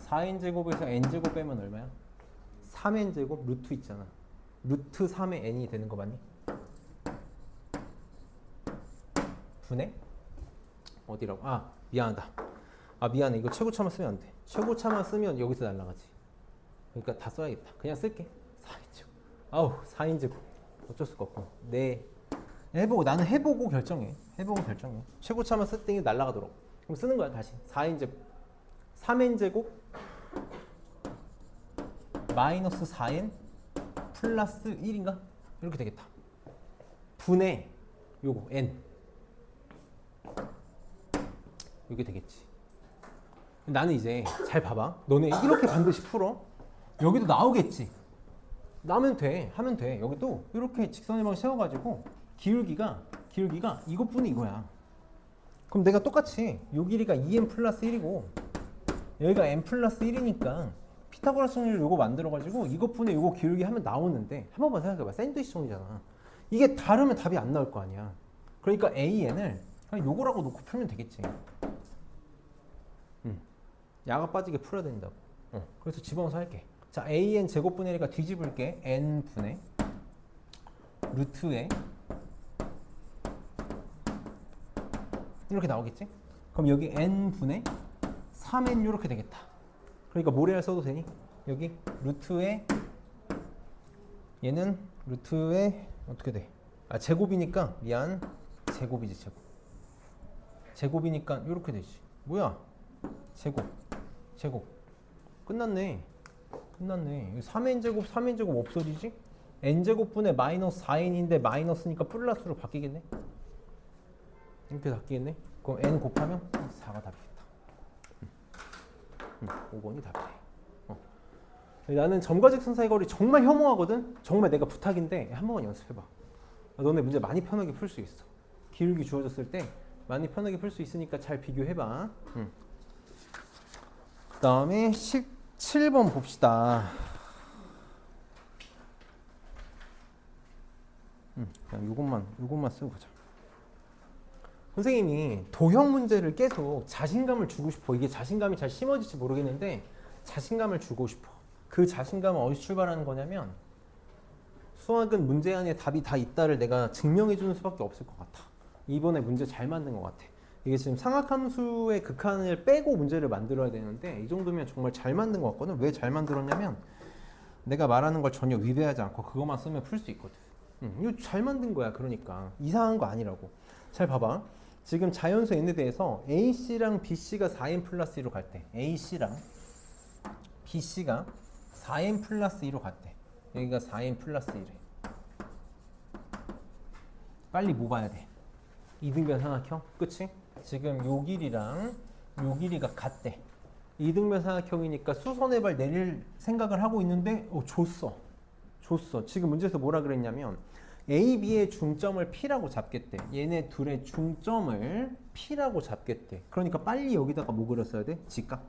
4n제곱에서 n제곱 빼면 얼마야? 3n제곱 루트 있잖아. 루트 3의 n이 되는 거 맞니? 분의? 어디라고? 미안하다. 미안해. 이거 최고차만 쓰면 안 돼. 최고차만 쓰면 여기서 날라가지. 그러니까 다 써야겠다. 그냥 쓸게. 4인제곱. 4인제곱. 어쩔 수가 없고. 네. 나는 해보고 결정해. 최고차만 쓸 때 날라가도록. 그럼 쓰는 거야, 다시. 4인제곱. 3n제곱 마이너스 4n 플러스 1인가? 이렇게 되겠다. 분의 요거 n. 이게 되겠지. 나는 이제 잘 봐봐. 너네 이렇게 반드시 풀어. 여기도 나오겠지. 하면 돼. 여기도 이렇게 직선일방 세워가지고 기울기가 이것뿐이 이거야. 그럼 내가 똑같이 요 길이가 2n 플러스 1이고 여기가 n 플러스 1이니까 피타고라스 정리를 요거 만들어가지고 이것뿐에 요거 기울기 하면 나오는데 한 번만 생각해봐. 샌드위치 정리잖아. 이게 다르면 답이 안 나올 거 아니야. 그러니까 AN을 그냥 요거라고 놓고 풀면 되겠지. 야가 빠지게 풀어야 된다고. 그래서 집어넣어서 할게. 자, AN 제곱분의 1이니까 뒤집을게. n분의 루트에 이렇게 나오겠지? 그럼 여기 n분의 3n 이렇게 되겠다. 그러니까 모래알 써도 되니? 여기 루트에 얘는 루트에 어떻게 돼? 아 제곱이니까 미안 제곱이지 제곱. 제곱이니까 이렇게 되지. 뭐야? 제곱. 끝났네. 3n제곱 3n제곱 없어지지? n제곱분의 마이너스 4n인데 마이너스니까 플러스로 바뀌겠네? 이렇게 바뀌겠네? 그럼 n 곱하면 4가 답이겠다. 5번이 답이네. 나는 점과 직선 사이 거리 정말 혐오하거든? 정말 내가 부탁인데 한 번만 연습해봐. 너네 문제 많이 편하게 풀 수 있어. 기울기 주어졌을 때 많이 편하게 풀 수 있으니까 잘 비교해봐. 그 다음에 17번 봅시다. 그냥 요것만 쓰고 가자. 선생님이 도형 문제를 계속 자신감을 주고 싶어. 이게 자신감이 잘 심어질지 모르겠는데 자신감을 주고 싶어. 그 자신감은 어디서 출발하는 거냐면 수학은 문제 안에 답이 다 있다를 내가 증명해 주는 수밖에 없을 것 같아. 이번에 문제 잘 만든 것 같아. 이게 지금 상악함수의 극한을 빼고 문제를 만들어야 되는데 이 정도면 정말 잘 만든 것 같거든. 왜 잘 만들었냐면 내가 말하는 걸 전혀 위배하지 않고 그것만 쓰면 풀 수 있거든. 이거 잘 만든 거야. 그러니까 이상한 거 아니라고. 잘 봐봐. 지금 자연수 n에 대해서 AC랑 BC가 4n 플러스 1로 갈 때 AC랑 BC가 4n 플러스 2로 갔대. 여기가 4n 플러스 1에 빨리 뭐 봐야 돼? 이등변 삼각형? 그치? 지금 요 길이랑 요 길이가 같대. 이등변 삼각형이니까 수선의 내릴 생각을 하고 있는데 줬어. 지금 문제에서 뭐라 그랬냐면 A, B의 중점을 P라고 잡겠대. 얘네 둘의 중점을 P라고 잡겠대. 그러니까 빨리 여기다가 뭐 그렸어야 돼? 직각.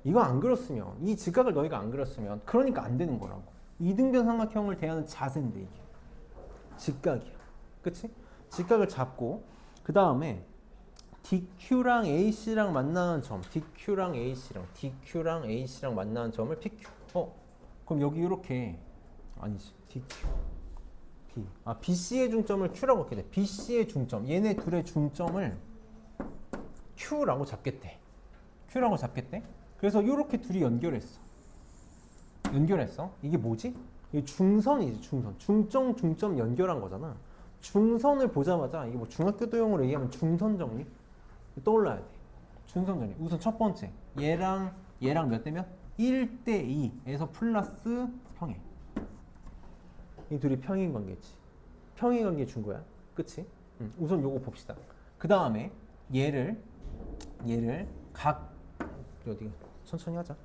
이거 안 그렸으면 이 직각을 너희가 안 그렸으면 그러니까 안 되는 거라고. 이등변 삼각형을 대하는 자세인데 이게 직각이야. 그치? 직각을 잡고 그 다음에 DQ랑 AC랑 만나는 점 DQ랑 AC랑 만나는 점을 PQ. 그럼 여기 이렇게 아니지 DQ B. BC의 중점을 Q라고 했대. BC의 중점 얘네 둘의 중점을 Q라고 잡겠대. 그래서 이렇게 둘이 연결했어. 이게 뭐지? 이게 중선이지 중선. 중점 연결한 거잖아. 중선을 보자마자 이게 뭐 중학교 도형으로 얘기하면 중선 정리 떠올라야 돼. 중선 정리. 우선 첫 번째 얘랑 몇 대면 1대 2에서 플러스 평행. 이 둘이 평행 관계지. 평행 관계 준 거야. 그치? 우선 요거 봅시다. 그 다음에 얘를 각 어디 천천히 하자.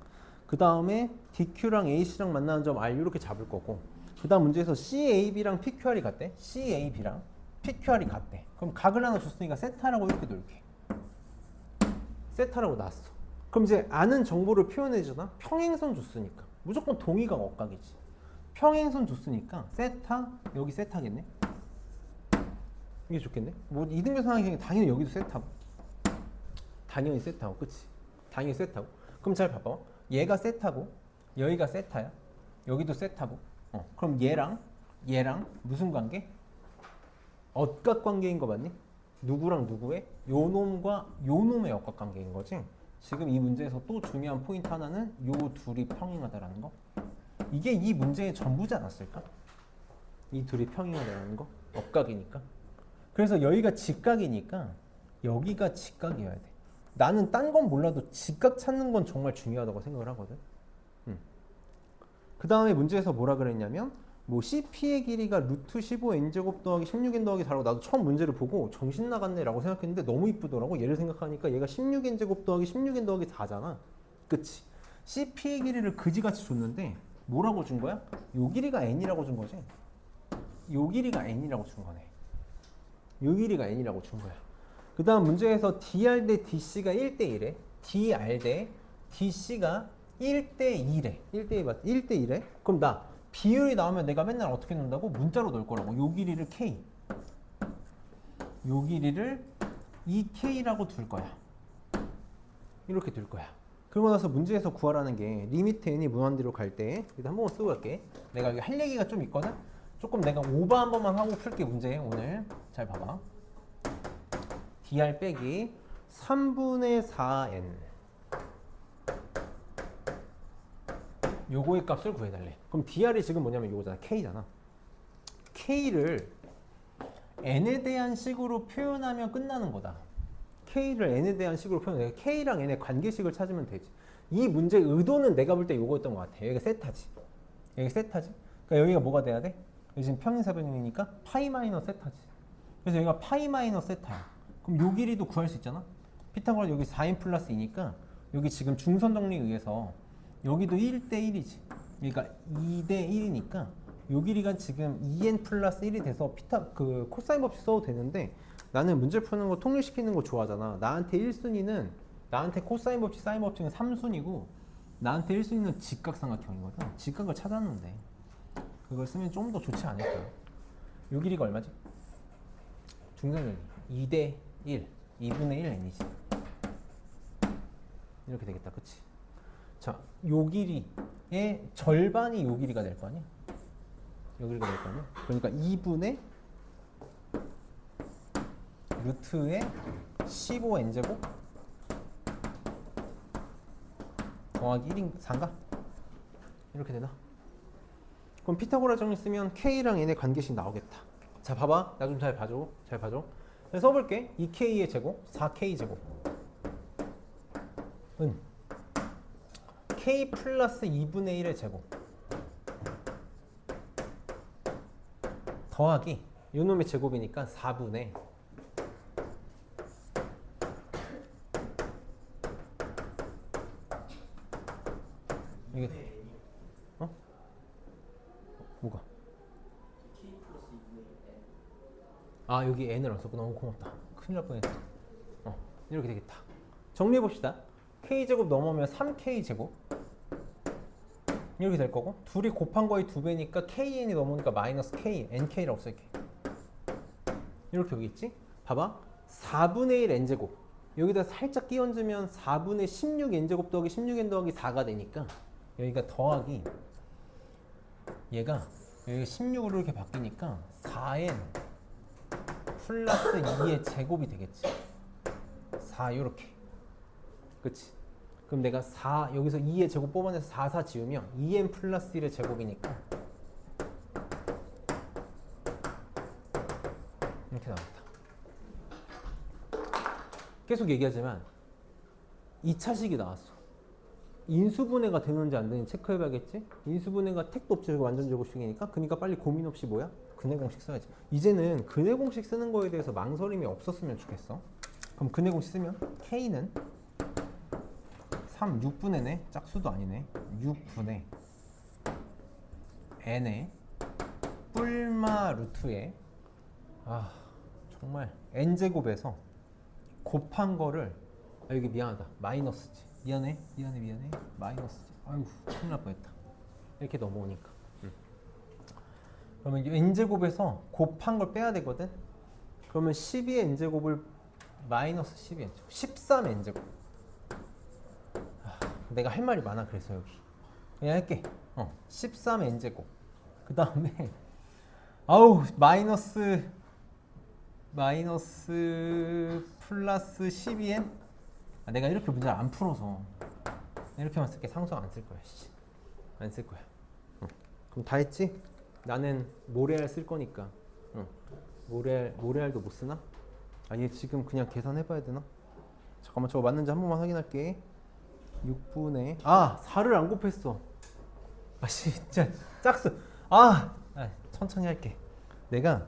그 다음에 DQ랑 AC랑 만나는 점 R 이렇게 잡을 거고 그 다음 문제에서 CAB랑 PQR이 같대. CAB랑 PQR이 같대. 그럼 각을 하나 줬으니까 세타라고 이렇게 놓을게. 세타라고 놨어. 그럼 이제 아는 정보를 표현해주잖아. 평행선 줬으니까 무조건 동의각 억각이지. 평행선 줬으니까 세타 여기 세타겠네. 이게 좋겠네. 뭐 이등변 삼각형이 당연히 여기도 세타고 당연히 세타고 그치? 당연히 세타고. 그럼 잘 봐봐. 얘가 세타고 여기가 세타야. 여기도 세타고. 그럼 얘랑 무슨 관계? 억각 관계인 거 맞니? 누구랑 누구의? 요 놈과 요 놈의 억각 관계인 거지. 지금 이 문제에서 또 중요한 포인트 하나는 요 둘이 평행하다라는 거. 이게 이 문제의 전부지 않았을까? 이 둘이 평행하다라는 거. 억각이니까. 그래서 여기가 직각이니까 여기가 직각이어야 돼. 나는 딴 건 몰라도 직각 찾는 건 정말 중요하다고 생각을 하거든. 그 다음에 문제에서 뭐라 그랬냐면 뭐 CP의 길이가 루트 15n제곱 더하기 16n 더하기 4라고 나도 처음 문제를 보고 정신 나갔네 라고 생각했는데 너무 이쁘더라고. 얘를 생각하니까 얘가 16n제곱 더하기 16n 더하기 4잖아. 그치? CP의 길이를 그지같이 줬는데 뭐라고 준 거야? 요 길이가 n이라고 준 거지. 요 길이가 n이라고 준 거네. 요 길이가 n이라고 준 거야. 그 다음 문제에서 DR 대 DC가 1대1에 DR 대 DC가 1대2래. 1대2 맞지? 1대1에? 그럼 나 비율이 나오면 내가 맨날 어떻게 놓는다고? 문자로 넣을 거라고. 요 길이를 K. 요 길이를 2K라고 둘 거야. 이렇게 둘 거야. 그러고 나서 문제에서 구하라는 게 리미트 n이 무한대로 갈 때 일단 한 번만 쓰고 갈게. 내가 여기 할 얘기가 좀 있거든? 조금 내가 오버 한 번만 하고 풀게 문제 오늘. 잘 봐봐. dr 빼기 3분의 4n 요거의 값을 구해달래. 그럼 dr이 지금 뭐냐면 요거잖아. k잖아. k를 n에 대한 식으로 표현하면 끝나는 거다. k를 n에 대한 식으로 표현해. k랑 n의 관계식을 찾으면 되지. 이 문제의 의도는 내가 볼 때 요거였던 것 같아. 여기가 세타지. 여기 세타지. 그러니까 여기가 뭐가 돼야 돼? 여기 지금 평행사변형이니까 파이 마이너스 세타지. 그래서 여기가 파이 마이너스 세타야. 그럼 요 길이도 구할 수 있잖아. 피타고라스 여기 4n 플러스 2니까 여기 지금 중선 정리에 의해서 여기도 1대 1이지. 그러니까 2대 1이니까 요 길이가 지금 2n 플러스 1이 돼서 코사인 법칙 써도 되는데 나는 문제 푸는 거 통일시키는 거 좋아하잖아. 나한테 1순위는 나한테 코사인 법칙, 사인 법칙은 3순위고 나한테 1순위는 직각삼각형이거든. 직각을 찾았는데 그걸 쓰면 좀 더 좋지 않을까. 요 길이가 얼마지? 중선정리 2대 1, 2분의 1 n이지. 이렇게 되겠다. 그치? 자, 요 길이의 절반이 요 길이가 될 거 아니야? 요 길이가 될 거 아니야? 그러니까 2분의 루트의 15n제곱 더하기 1인 4인가? 이렇게 되나? 그럼 피타고라스 정리 쓰면 k랑 n의 관계식 나오겠다. 자, 봐봐. 나 좀 잘 봐줘. 잘 봐줘. 그래서 써볼게. 2k의 제곱, 4k 제곱 은 k 플러스 2분의 1의 제곱 더하기 요 놈의 제곱이니까 4분의 이게 어? 뭐가? 아, 여기 n을 안 썼구나. 너무 고맙다. 큰일 날 뻔했다. 이렇게 되겠다. 정리해봅시다. k제곱 넘으면 3k제곱 이렇게 될 거고 둘이 곱한 거의 2배니까 kn이 넘으니까 마이너스 k, nk라고 쓸게. 이렇게 오겠지? 봐봐. 4분의 1 n제곱 여기다 살짝 끼얹으면 4분의 16n제곱 더하기 16n 더하기 4가 되니까 여기가 더하기 얘가 여기 16으로 이렇게 바뀌니까 4n 플러스 2의 제곱이 되겠지. 4 요렇게. 그치? 그럼 내가 4 여기서 2의 제곱 뽑아내서 4, 4 지우면 2n 플러스 1의 제곱이니까 이렇게 나왔다. 계속 얘기하지만 2차식이 나왔어. 인수분해가 되는지 안 되는지 체크해봐야겠지? 인수분해가 택도 없지. 완전 제곱식이니까. 그러니까 빨리 고민 없이 뭐야? 근해 공식 써야지. 이제는 근해 공식 쓰는 거에 대해서 망설임이 없었으면 좋겠어. 그럼 근해 공식 쓰면 K는 3, 6분의 네 짝수도 아니네. 6분의 n의 뿔마 루트에 정말 n제곱에서 곱한 거를 여기 미안하다. 마이너스지. 미안해 마이너스지. 아이고 큰일 날 뻔했다. 이렇게 넘어오니까. 그러면 n제곱에서 곱한 걸 빼야 되거든. 그러면 12의 n제곱을 마이너스 12 n제곱 13 n제곱. 내가 할 말이 많아. 그래서 여기 그냥 할게. 13 n제곱 그 다음에 마이너스 플러스 12n. 내가 이렇게 문제를 안 풀어서 이렇게만 쓸게. 상수항 안 쓸 거야. 안 쓸 거야. 그럼 다 했지? 나는 모래알 쓸 거니까. 모래알도 못 쓰나? 아니 지금 그냥 계산해봐야 되나? 잠깐만 저거 맞는지 한 번만 확인할게. 6분의 4를 안 곱했어. 진짜 짝수. 천천히 할게. 내가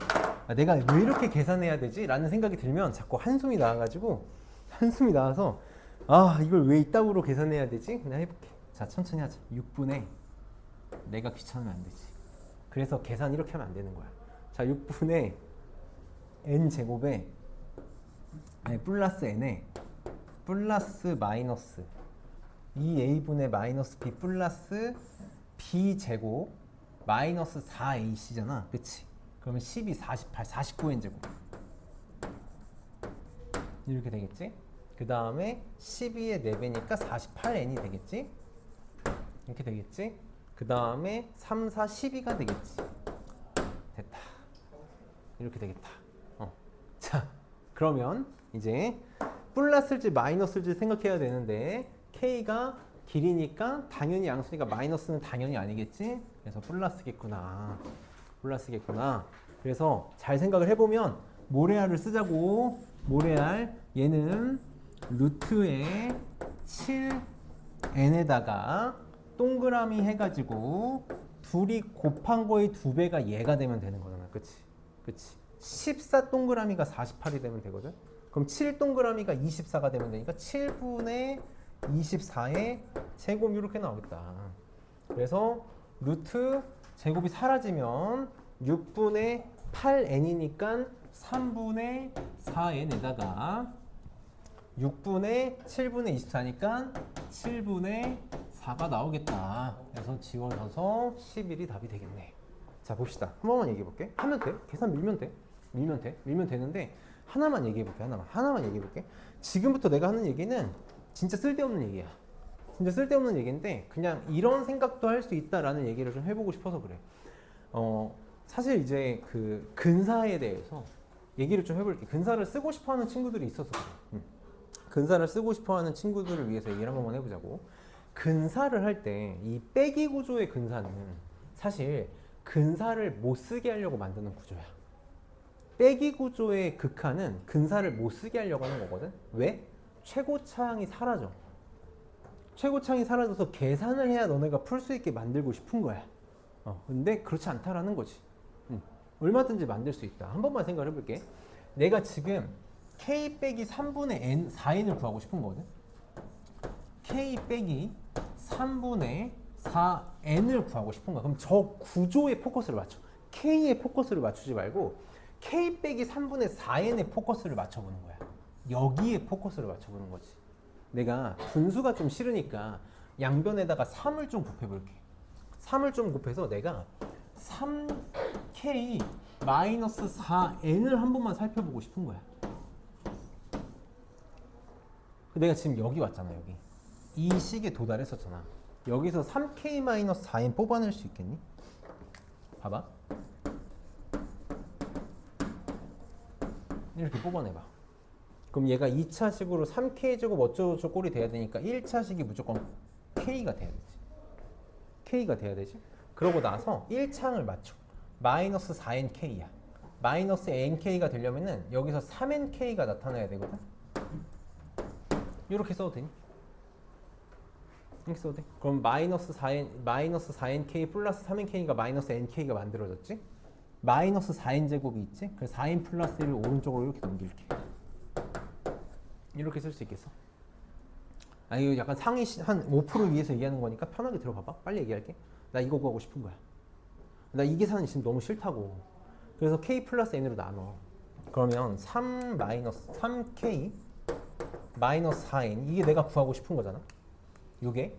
왜 이렇게 계산해야 되지? 라는 생각이 들면 자꾸 한숨이 나와가지고 한숨이 나와서 이걸 왜 이따구로 계산해야 되지? 그냥 해볼게. 자, 천천히 하자. 6분의 내가 귀찮으면 안 되지. 그래서 계산 이렇게 하면 안 되는 거야. 자, 6분의 n제곱에 플러스 n에 플러스 마이너스 2a분의 마이너스 b 플러스 b제곱 마이너스 4ac잖아. 그치? 그러면 12, 48, 49n제곱 이렇게 되겠지? 그 다음에 12의 4배니까 48n이 되겠지? 이렇게 되겠지? 그 다음에 3, 4, 12가 되겠지? 됐다. 이렇게 되겠다. 자, 그러면 이제 플러스일지 마이너스일지 생각해야 되는데 k가 길이니까 당연히 양수니까 마이너스는 당연히 아니겠지? 그래서 플러스겠구나. 플러스겠구나. 그래서 잘 생각을 해보면 모래알을 쓰자고. 모래알 얘는 루트에 7n에다가 동그라미 해가지고 둘이 곱한 거의 2배가 얘가 되면 되는 거잖아. 그치? 그치? 14 동그라미가 48이 되면 되거든? 그럼 7 동그라미가 24가 되면 되니까 7분의 24의 제곱 이렇게 나오겠다. 그래서 루트 제곱이 사라지면 6분의 8n이니까 3분의 4n에다가 6분의 7분의 24니까 7분의 4가 나오겠다. 그래서 지워져서 11이 답이 되겠네. 자 봅시다. 한 번만 얘기해 볼게. 하면 돼. 계산 밀면 돼. 밀면 되는데 하나만 얘기해 볼게. 하나만 얘기해 볼게. 지금부터 내가 하는 얘기는 진짜 쓸데없는 얘기야. 진짜 쓸데없는 얘기인데 그냥 이런 생각도 할 수 있다라는 얘기를 좀 해보고 싶어서 그래. 사실 이제 그 근사에 대해서 얘기를 좀 해볼게. 근사를 쓰고 싶어하는 친구들이 있어서 그래. 근사를 쓰고 싶어하는 친구들을 위해서 얘기를 한 번만 해보자고. 근사를 할 때 이 빼기 구조의 근사는 사실 근사를 못 쓰게 하려고 만드는 구조야. 빼기 구조의 극한은 근사를 못 쓰게 하려고 하는 거거든. 왜? 최고차항이 사라져. 최고차항이 사라져서 계산을 해야 너네가 풀 수 있게 만들고 싶은 거야. 근데 그렇지 않다라는 거지. 얼마든지 만들 수 있다. 한 번만 생각을 해볼게. 내가 지금 k 빼기 3분의 n, 4n을 구하고 싶은 거거든. k 빼기 3분의 4n을 구하고 싶은 거야. 그럼 저 구조에 포커스를 맞춰. k에 포커스를 맞추지 말고 k 빼기 3분의 4n에 포커스를 맞춰보는 거야. 여기에 포커스를 맞춰보는 거지. 내가 분수가 좀 싫으니까 양변에다가 3을 좀 곱해볼게. 3을 좀 곱해서 내가 3k 마이너스 4n을 한 번만 살펴보고 싶은 거야. 내가 지금 여기 왔잖아. 여기 이 식에 도달했었잖아. 여기서 3k 마이너스 4n 뽑아낼 수 있겠니? 봐봐. 이렇게 뽑아내봐. 그럼 얘가 2차식으로 3k제곱 어쩌고저쩌고 꼴이 돼야 되니까 1차식이 무조건 k가 돼야 되지. k가 돼야 되지. 그러고 나서 1차항을 맞춰. 마이너스 4nk야. 마이너스 nk가 되려면은 여기서 3nk가 나타나야 되거든. 이렇게 써도 되니? 이렇게 써도 돼. 그럼 마이너스 4nk 플러스 3nk가 마이너스 nk가 만들어졌지? 마이너스 4n 제곱이 있지? 그래서 4n 플러스 1을 오른쪽으로 이렇게 넘길게. 이렇게 쓸 수 있겠어? 이거 약간 상위 한 5% 위에서 얘기하는 거니까 편하게 들어봐봐. 빨리 얘기할게. 나 이거 구하고 싶은 거야. 나 이 계산이 지금 너무 싫다고. 그래서 k 플러스 n으로 나눠. 그러면 3k 마이너스 4n 이게 내가 구하고 싶은 거잖아. 이게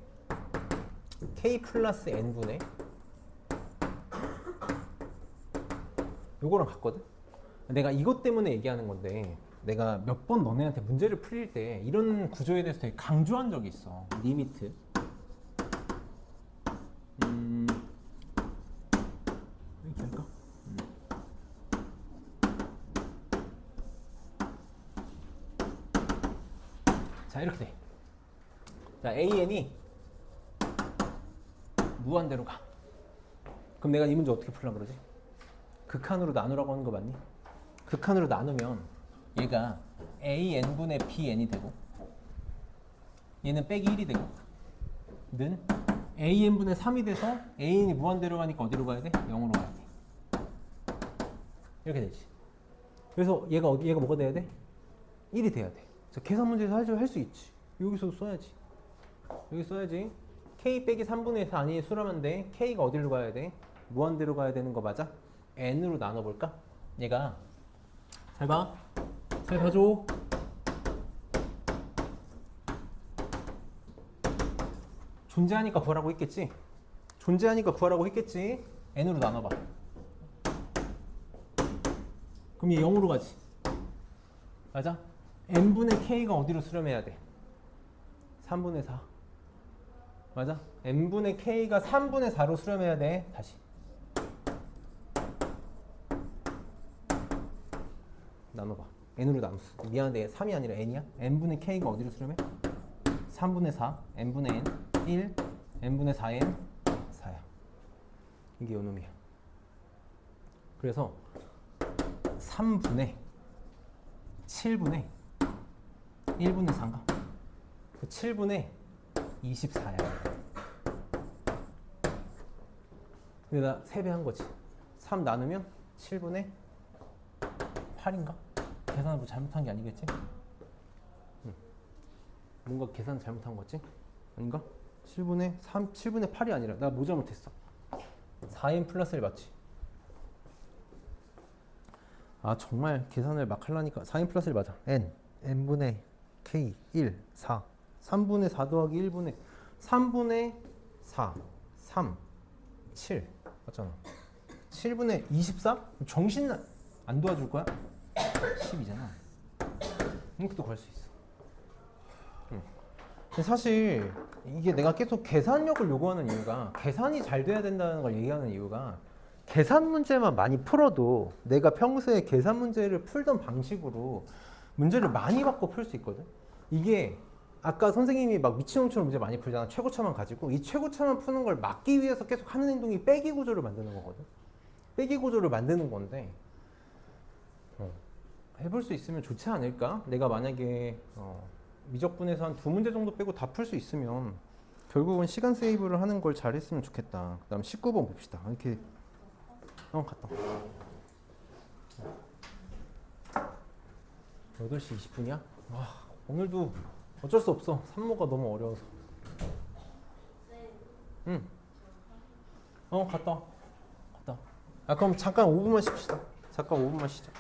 k 플러스 n분의 요거랑 같거든. 내가 이것 때문에 얘기하는 건데 내가 몇 번 너네한테 문제를 풀릴 때 이런 구조에 대해서 되게 강조한 적이 있어. 리미트 이렇게 할까? 자 이렇게 돼. 자 AN이 무한대로 가. 그럼 내가 이 문제 어떻게 풀려고 그러지? 극한으로 나누라고 하는 거 맞니? 극한으로 나누면 얘가 AN분의 BN이 되고 얘는 빼기 1이 되고 는 AN분의 3이 돼서 AN이 무한대로 가니까 어디로 가야 돼? 0으로 가야 돼. 이렇게 되지. 그래서 얘가 뭐가 돼야 돼? 1이 돼야 돼. 자, 계산 문제에서 할 수 있지. 여기서 써야지. 여기 써야지. K 빼기 3분의 4이 수라면 돼. K가 어디로 가야 돼? 무한대로 가야 되는 거 맞아? N으로 나눠볼까? 얘가 잘 봐. 잘 봐줘. 존재하니까 구하라고 했겠지? 존재하니까 구하라고 했겠지? N으로 나눠봐. 그럼 얘 0으로 가지. 맞아? N분의 K가 어디로 수렴해야 돼? 3분의 4. 맞아? N분의 K가 3분의 4로 수렴해야 돼. 다시. 나눠봐. n으로 남수. 미안한데 3이 아니라 n이야. n분의 k가 어디로 수렴해? 3분의 4 n분의 n 1 n분의 4n 4야. 이게 요놈이야. 그래서 3분의 7분의 1분의 4인가? 그 7분의 24야. 여기다 3배 한 거지. 3 나누면 7분의 8인가? 계산을 뭐 잘못한 게 아니겠지? 뭔가 계산 잘못한 거지? 아닌가? 7분의 3, 7분의 8이 아니라 나 뭐 잘못했어? 4n 플러스 1 맞지? 아 정말 계산을 막 하려니까 4n 플러스 1 맞아. n분의 k 1, 4 3분의 4 더하기 1분의 3분의 4 3 7 맞잖아. 7분의 24? 정신 안 도와줄 거야? 10이잖아. 이것도 구할 수 있어. 근데 사실 이게 내가 계속 계산력을 요구하는 이유가 계산이 잘 돼야 된다는 걸 얘기하는 이유가 계산 문제만 많이 풀어도 내가 평소에 계산 문제를 풀던 방식으로 문제를 많이 바꿔 풀 수 있거든. 이게 아까 선생님이 막 미친놈처럼 문제 많이 풀잖아. 최고차만 가지고 이 최고차만 푸는 걸 막기 위해서 계속 하는 행동이 빼기 구조를 만드는 거거든. 빼기 구조를 만드는 건데 해볼 수 있으면 좋지 않을까? 내가 만약에 미적분에서 한 2문제 정도 빼고 다 풀 수 있으면 결국은 시간 세이브를 하는 걸 잘했으면 좋겠다. 그 다음 19번 봅시다. 이렇게 갔다 8시 20분이야? 와, 오늘도 어쩔 수 없어. 산모가 너무 어려워서. 응. 갔다 와. 그럼 잠깐 5분만 쉽시다. 잠깐 5분만 쉬자.